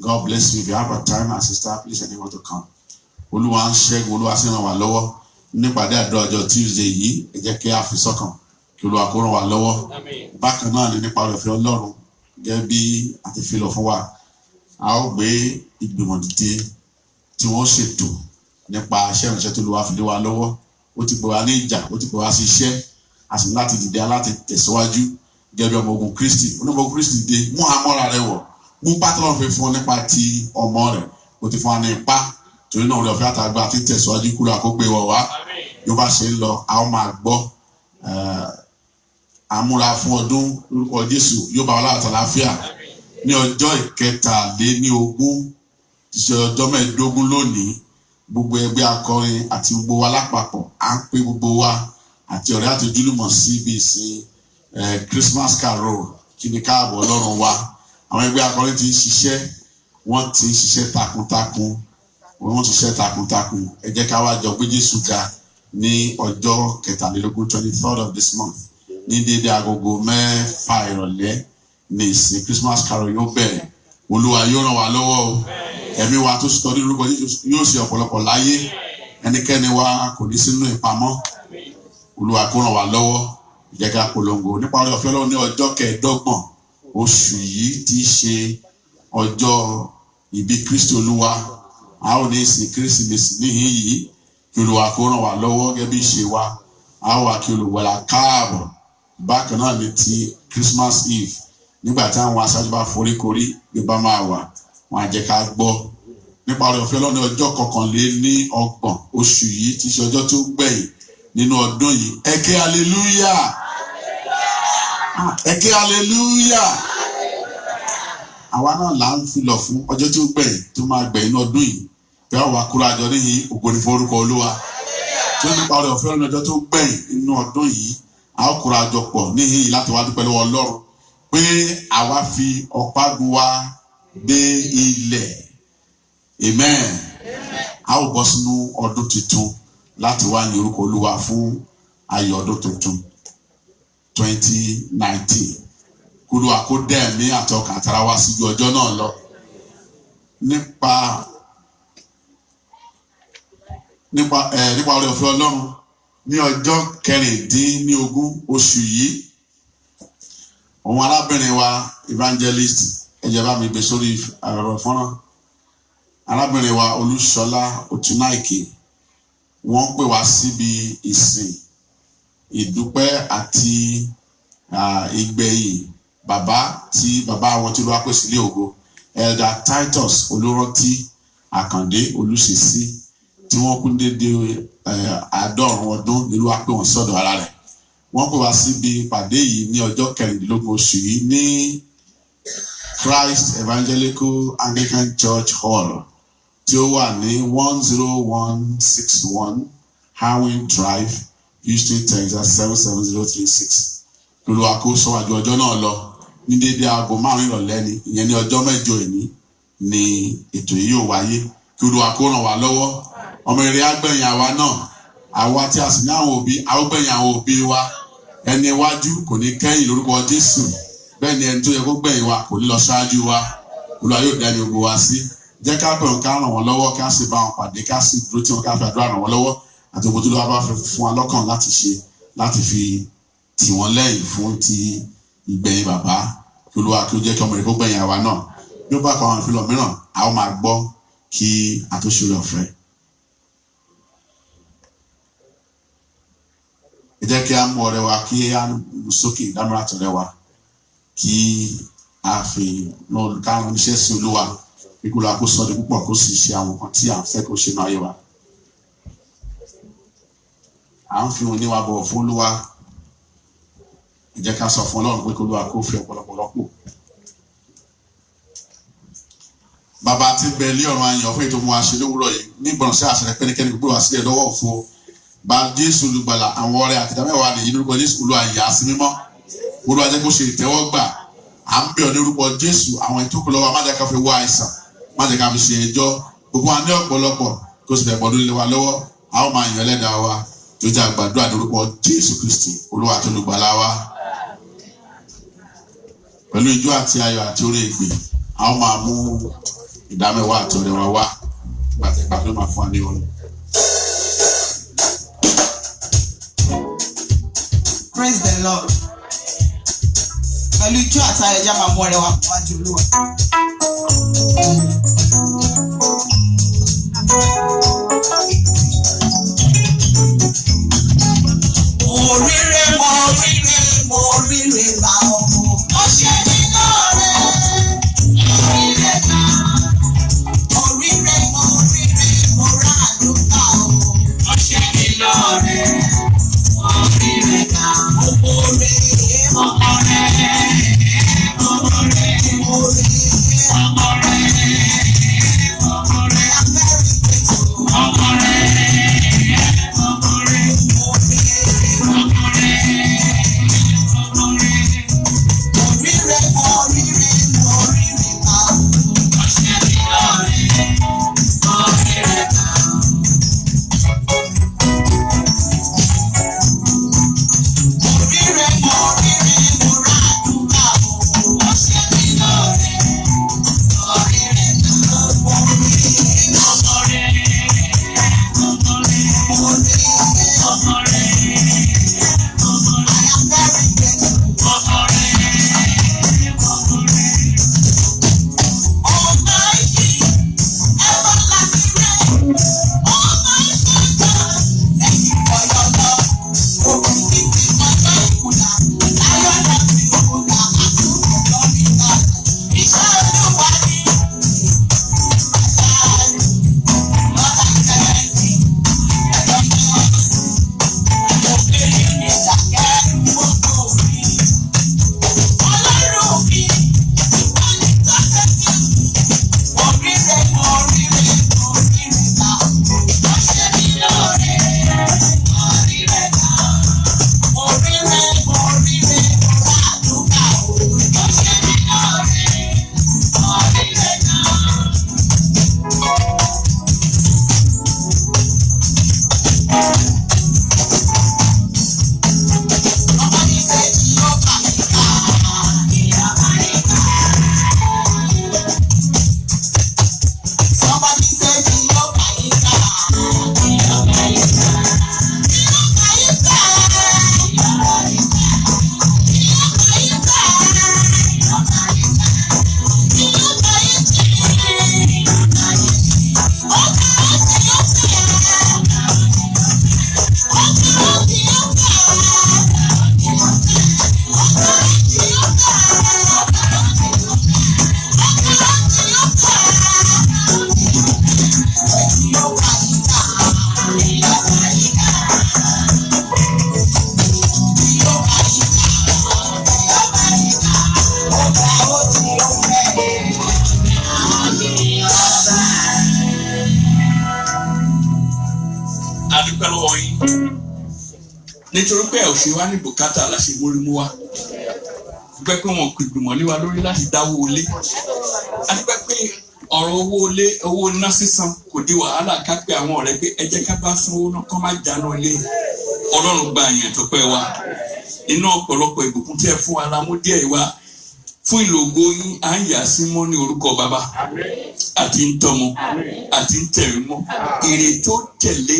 God bless you. If you have a time and sister, please endeavor to come. Olúwa ń ṣẹ́gun, Olúwa sì ràn wá lọ́wọ́ nípàdé àdúrà ọjọ́ Tuesday yìí. Ẹ jẹ́ kí a fi sọ́kàn kí Olúwa kó ràn wá lọ́wọ́. Bákan náà ni nípa ọ̀rọ̀ ìfẹ́ Ọlọ́run gẹ́gẹ́ bí a ti fi lọ fún wa. A ó gbé ìgbìmọ̀ dìde tí wọ́n ṣètò nípa iṣẹ́ ìrìnsẹ̀ tó Olúwa fi lé wa lọ́wọ́. Ó ti pè wá ní ìjà, ó ti pè wá sí iṣẹ́. A sì ní láti dìde láti tẹ̀síwájú gẹ́gẹ́ bí ọmọ ogun Kristi. Ọmọ ogun Kristi dìde mú àmọ́ra rẹ̀ wọ̀. Mú pátọ́lọ́ fi fún ọ nípa ti ọmọ rẹ̀. Ó ti fún wa ní ipá. Torí náà orí ọ̀fẹ́ àtàgbà àti tẹ̀síwájú kúrò àkógbé wọ̀ wá. yóò bá ṣe ń lọ a ó máa gbọ́ àmúra fún ọdún lórúkọ Jésù yóò bá wa láti àlàáfíà ní ọjọ́ ìkẹtàléníogún tí ṣe ọjọ́ mẹ́ẹ̀ẹ́dógún lónìí gbogbo ẹgbẹ́ akọrin àti gbogbo wa lápapọ̀ à ń pè gbogbo wa àti ọ̀rẹ́ àti ojúlùmọ̀ sí ibi ìsìn Christmas carol kí ni káàbọ̀ Ọlọ́run wa àwọn ẹgbẹ́ akọrin ti ń ṣiṣẹ́ wọ́n ti ń ṣiṣẹ́ takuntakun ẹ jẹ́ ká wá jọ gbé Jésù ga ní ọjọ́ kẹtàlélógún 23rd of this month ní dédé agogo 6 ìrọ̀lẹ́ ní ìsìn Christmas carol yóò bẹ̀rẹ̀ Olúwa yóò ràn wá lọ́wọ́ o ẹ̀mí wa tó ṣètò nínú orúkọ yóò ṣe ọ̀pọ̀lọpọ̀ láyé ẹnikẹ́ni wa kò ní sínú ìpamọ́ Olúwa kó ràn wá lọ́wọ́ jẹ́ ká polongo nípa oore ọ̀fẹ́ Ọlọ́run ní ọjọ́ 25 oṣù yìí tí í ṣe ọjọ́ ìbí Kristi Olúwa a ó ní ìsìn Kérésìmesì níhìn yìí kí Olúwa kó ràn wá lọ́wọ́ gẹ́gẹ́ bí ìṣe wa a ó wà kí olùwẹ̀là káàbọ̀ bákan náà ní ti Christmas Eve nígbà tí àwọn aṣáájú bá foríkorí bí bá máa wà wọn á jẹ́ ká gbọ́ nípa oore ọ̀fẹ́ Ọlọ́run ní ọjọ́ 21 oṣù yìí tí í ṣe ọjọ́ tó gbẹ̀yìn nínú ọdún yìí ẹ ké hallelujah ẹ ké hallelujah àwa náà là ń filọ̀ fún ọjọ́ tí ó gbẹ̀yìn tó máa gbẹ̀yìn ní ọdún yìí bí àwọn akúrò àjọ níyìn ògo ni fún orúkọ Olúwa tó nípa oore ọ̀fẹ́ Ọlọ́run ọjọ́ tó gbẹ̀yìn nínú ọdún yìí a ó kúrò àjọ pọ̀ níyìn yìí láti wá dúpẹ́ lọ́wọ́ Ọlọ́run pé àwa fi ọ̀págun wa dé ilẹ̀ amen a ó bọ́ sínú ọdún tuntun láti wá ní orúkọ Olúwa fún ayọ̀ ọdún tuntun 2019 Olúwa kó dẹ̀mí àtọkàn àtara wá síjú ọjọ́ náà lọ nípa oore ọ̀fẹ́ Ọlọ́run ní ọjọ́ 16 oṣù yìí òun arábìnrin wa evangelist ẹjẹ bá mi gbé sórí àrọ̀ fọ́nrán arábìnrin wa Olúṣọlá Òtúnáìkè wọ́n pè wá síbi ìsìn ìdúpẹ́ àti ìgbẹ̀yìn bàbá wọn tí ló wá pè sílé ògo Elder Titus Olúrántí Àkàndé Olúṣèṣí tí wọ́n kú dédé 90 ọdún nílùú wá pè wọ́n sọ́dọ̀ ara rẹ̀ wọ́n pè wá síbi ìpàdé yìí ní ọjọ́ 16 oṣù yìí ní Christ Evangelical Anglican Church Hall tí ó wà ní 10161 Howin Drive Houston Texas 77036 Olúwa kó sọ àjọ ọjọ́ náà lọ ní dédé aago 5 ìrọ̀lẹ́ ni ìyẹn ní ọjọ́ mẹ́jọ ìní ni ètò yìí yóò wáyé kí Olúwa kó ràn wá lọ́wọ́ ọmọ èrè agbẹ̀yìn àwa náà àwa tí a sì ní àwọn òbí àwògbẹ̀yìn àwọn òbí wa ẹni iwájú kò ní kẹ́yìn lórúkọ Jésù bẹ́ẹ̀ ni ẹni tó yẹ kó gbẹ̀yìn wa kò ní lọ ṣáájú wa Olúwa yóò dá ní gbogbo wa sí jẹ́ ká bẹ̀rù ká ràn wọ́n lọ́wọ́ ká sì bá wọn pàdé ká sì dúró tí wọ́n ká fi àdúrà ràn wọ́n lọ́wọ́ àti gbogbo tó lọ́wọ́ bá fẹ́ fún wa lọ́kàn láti ṣe láti fi tì wọ́n lẹ́yìn fún ti ìgbẹ̀yìn bàbá kí Olúwa kí ó jẹ́ kí ọmọ rẹ̀ kó gbẹ̀yìn àwa náà bí ó bá kọ àwọn ìfilọ̀ mìíràn a ó máa gbọ́ kí àtúnṣe rẹ̀ ọ̀fẹ́. ẹ jẹ́ kí a mú ọrẹ wa kí a mú sókè ìdámọ́ra tọrẹ wa kí a fi kárùn níṣẹ́ sí Olúwa kíkú lọ kó sọ́dọ̀ púpọ̀ kó sì ṣe àwọn nǹkan tí à ń fẹ́ kó ṣe náà ayé wa. à ń fi òní wa bọ̀ fún Olúwa ẹ jẹ́ ká sọ fún Ọlọ́run pé kí Olúwa kó fi ọ̀pọ̀lọpọ̀ rọ́pò. bàbá tí ń bẹ ilé ọ̀run ayàn fún ètò mú wa ṣe lówùúrọ̀ yìí ní ìbọ̀ràn sí àṣẹ pẹ́nikẹ́ni gbogbo wa sílẹ̀ lọ́wọ́ òfo bá Jésù olùgbàlà àwọn ọrẹ àti ìdámẹ́wàá nìyí lórúkọ Jésù Olúwa yà sí mímọ́ Olúwa jẹ́ kó ṣe ìtẹ́wọ́gbà à ń bẹ̀ ọ́ ní orúkọ Jésù àwọn ìtókù lọ́wọ́ má jẹ́ ká fi wá àìsàn má jẹ́ ká fi ṣe ẹjọ́ gbogbo wa ní ọ̀pọ̀lọpọ̀ kó sì bẹ̀ pọ̀lú ilé wa lọ́wọ́ a ó máa yàn ẹlẹ́dàá wa tó jẹ́ àgbàdúrà ní orúkọ Jésù Kristi Olúwa tó olùgbàlà wa pẹ̀lú ijó àti ayọ̀ àti orí ìgbè a ó máa mú ìdámẹ́wàá àti ọrẹ wa wá gbàtẹ́gbà tó máa fún wa ní orin. Praise the Lord. Pẹ̀lú ijó àti ayọ̀ máa mú ọrẹ wa wájú Olúwa. Oríire mo ríire mo ríire la ọmọ. Ó ṣe ní lọ́rẹ̀. Oríire ta. Oríire mo ríire mo rà àdúgbà ọmọ. Ó ṣe ní lọ́rẹ̀. dúpẹ́ lọ́wọ́ yín nítorí pé ò ṣe wá ní bùkátà láṣẹ mórímú wa dúpẹ́ pé wọn kò gbìmọ̀ lé wa lórí láti dáwó olé a dúpẹ́ pé ọ̀rọ̀ owó olé owó iná sísan kò di wàhálà ká pé àwọn ọ̀rẹ́ pé ẹ jẹ́ ká bá sanwó náà kọ́ má jáná ilé ọlọ́run gba àyàn tó pẹ́ wa inú ọ̀pọ̀lọpọ̀ ìbùkún tí ẹ fún wa la mú díẹ̀ wá fún ìlògo yín à ń yà sí mọ́ ní orúkọ bàbá àti ń tọ́mọ àti ń tẹ̀rí mọ́ èrè tó tẹ̀lé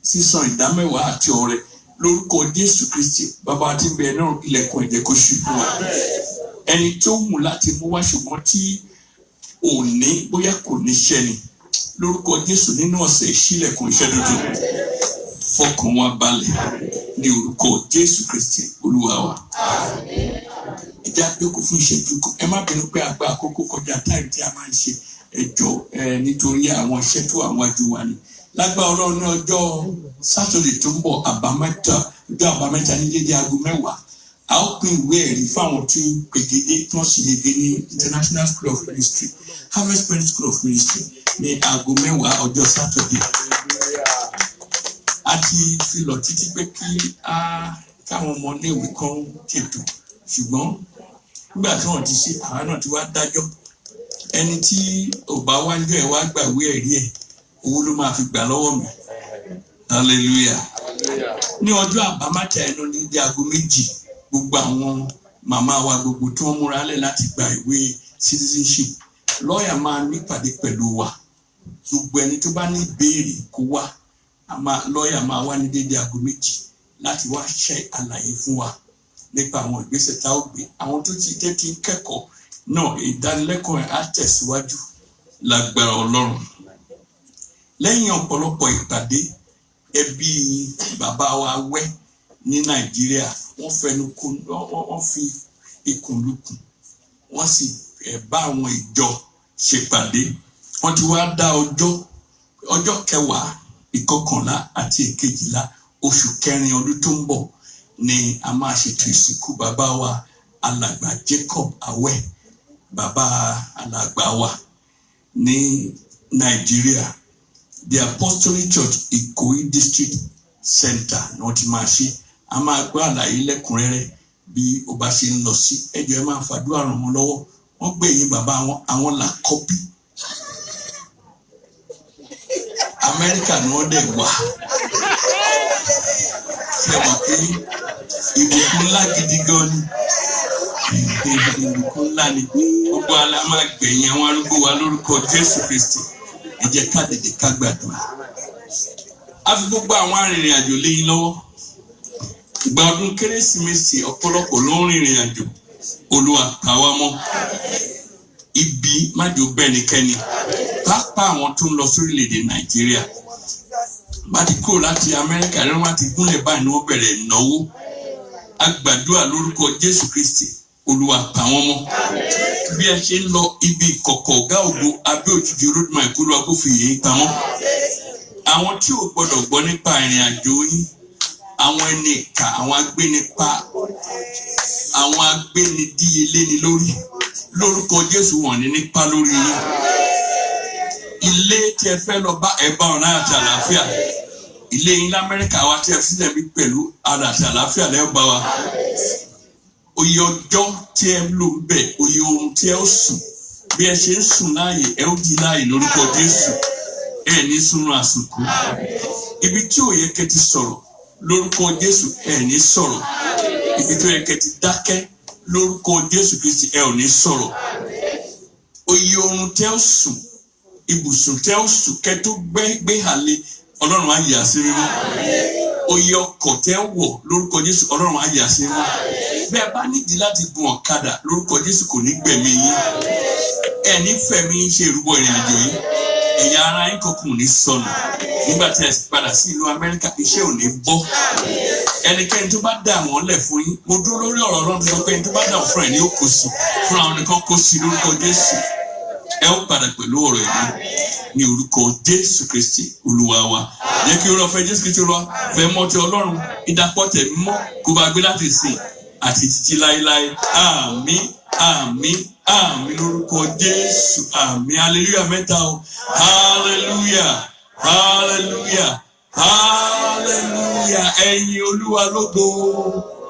sísan ìdámẹ́wàá àti ọrẹ lórúkọ Jésù Kristi bàbá àti bẹ́ẹ̀ náà ilẹ̀kùn ẹ̀jẹ̀ kò ṣí fún wa ẹni tó wù láti mú wá ṣùgbọ́n tí òní bóyá kò ní ṣẹ́ ni lórúkọ Jésù nínú ọ̀sẹ̀ ìṣílẹ̀kùn iṣẹ́ tuntun fọkàn wa balẹ̀ ní orúkọ Jésù Kristi Olúwa wa. Ìjà àgbẹ̀kọ̀ fún ìṣẹ́jú kan ẹ má bínú pé àgbà àkókò kọjá táìmù tí a máa ń ṣe ẹjọ́ nítorí àwọn iṣẹ́ tó àwọn àjò wa ni. Lágbára Ọlọ́run ní ọjọ́ Sátọ̀dé tó ń bọ̀ ọjọ́ àbámẹ́ta ní dédé aago 10 a ó pín ìwé ẹ̀rí fáwọn tí pègédé tí wọ́n sì yege ní International School of Ministry Harvest Point School of Ministry ní aago 10 ọjọ́ Sátọ̀dé. A ti fi lọ títí pé kí káwọn ọmọ iléèwé kan ṣètò ṣùgbọ́n nígbà tí wọ́n ti ṣe àwa náà ti wá dájọ́ ẹni tí ò bá wájú ẹ̀ wá gbàwé ẹ̀rí ẹ̀ owó ló máa fi gbà lọ́wọ́ mi hallelujah. Ní ọjọ́ àbámẹ́ta ẹnu ní di aago 2 gbogbo àwọn màmá wa gbogbo tí wọ́n múra lẹ̀ láti gba ìwé citizenship lọ́ọ̀yà máa nípàdé pẹ̀lú wa gbogbo ẹni tó bá ní ìbéèrè kó wá lọ́ọ̀yà máa wá ní dédé aago 2 láti wá ṣe àlàyé fún wa nípa àwọn ìgbésẹ̀ tá ó gbé àwọn tó ti tẹ́tí kẹ́kọ̀ọ́ náà ìdánilẹ́kọ̀ọ́ ẹ̀ á tẹ̀síwájú lágbára Ọlọ́run. Lẹ́yìn ọ̀pọ̀lọpọ̀ ìpàdé ẹbí bàbá wa wẹ́ ní Nàìjíríà wọ́n fẹnu kò wọ́n fi ikùn lukùn wọ́n sì bá àwọn ìjọ ṣèpàdé wọ́n ti wá dá ọjọ́ 10, 11 àti 12 oṣù kẹrin ọdún tó ń bọ̀ ni a máa ṣètò ìsìnkú bàbá wa alàgbà Jacob Awẹ́ bàbá alàgbà wa ní Nàìjíríà the Apostolic Church Ikoyi District Center ni wọ́n ti máa ṣe a máa gbọ́ àlàyé lẹ́kùnrẹ́rẹ́ bí ó bá ṣe ń lọ sí ẹjọ́ ẹ máa fàdúrà ràn wọ́n lọ́wọ́ wọ́n gbé yín bàbá àwọn làkọ́bí Amẹ́ríkà ni wọ́n dẹ̀ wá ṣe wà pé ìbùkún ńlá gidi gan ni ìbùkún ńlá ni gbogbo àlá máa gbẹ̀yìn àwọn arúgbó wa lórúkọ Jésù Kristi ẹ jẹ́ ká dìde ká gbàdúrà. A fi gbogbo àwọn arìnrìn àjò lé yín lọ́wọ́ ìgbà ọdún Kérésìmesì ọ̀pọ̀lọpọ̀ ló ń rìnrìn àjò Olúwa pa wá mọ́ ibi májò bẹ́nikẹ́ni pápá àwọn tó ń lọ sórílẹ̀-èdè Nàìjíríà bá ti kúrò láti Amẹ́ríkà ní wọ́n ti gúnlẹ̀ báyìí ni wọ́n bẹ̀rẹ̀ ìnáwó a gbàdúrà lórúkọ Jésù Kristi Olúwa pa wọ́n mọ́ bí ẹ ṣe ń lọ ibi ìkọ̀kọ̀ ọ̀gá ògo abẹ́ òjijì Olódùmarè kó Olúwa kó fi yìí pamọ́ àwọn tí ò gbọdọ̀ gbọ́ nípa ìrìn àjò yín àwọn ẹni ìkà àwọn agbénipa àwọn agbénidíyelé ni lórí lórúkọ Jésù wọ́n ní nípa lórí yín ilé tí ẹ fẹ́ lọ bá ẹ̀bá ọ̀nà àti àlàáfíà ilé yín l'Amẹ́ríkà wa tí ẹ sílẹ̀ bí pẹ̀lú ara àti àlàáfíà lẹ́yìn bá wa oye ọjọ́ tí ẹ lò ń bẹ̀ oye ohun tí ẹ ó sùn bí ẹ ṣe ń sùn láàyè ẹ ó di láàyè lórúkọ Jésù ẹ ní sunrun àsùnkú ibi tí ò yẹ kẹ́ ti sọ̀rọ̀ lórúkọ Jésù ẹ ní sọ̀rọ̀ ibi tó yẹ kẹ́ ti dákẹ́ lórúkọ Jésù Kristi ẹ ò ní sọ̀rọ̀ oye ohun tí ẹ ó sùn ibùsùn tí ẹ ó sùn kẹ́ tó gbé hàlẹ̀ Ọlọ́run á yà sí mímọ́ oye ọkọ̀ tí ẹ wọ̀ lórúkọ Jésù Ọlọ́run á yà sí mímọ́ bí ẹ bá nídìí láti gun ọ̀kadà lórúkọ Jésù kò ní gbẹ̀mí yín ẹ ní fẹ̀mí ṣe ìrúbọ ìrìn àjò yín ẹ̀yà ara yín kankan ò ní sọnù nígbà tí ẹ padà sí ìlú Amẹ́ríkà iṣẹ́ ò ní bọ́ ẹnikẹ́ni tó bá dà wọ́n lẹ̀ fún yín mo dúró lórí ọ̀rọ̀ Ọlọ́run sọ pé ẹni tó bá dà wọ́n fúnra ẹ̀ ní ó kó sí fúnra wọn nìkan kó sí lórúkọ Jésù ẹ ó padà pẹ̀lú ọ̀rọ̀ ẹ̀mí ní orúkọ Jésù Kristi Olúwa wa jẹ́ kí orúkọ Jésù Kristi Olúwa fẹ́ mọ́ ti Ọlọ́run ìdàpọ̀ tẹ̀ mímọ́ kó bá gbé láti sìn àti títí láéláé àmín àmín àmín lórúkọ Jésù àmín hallelujah mẹ́ta o hallelujah hallelujah hallelujah ẹ̀yin Olúwa lógo.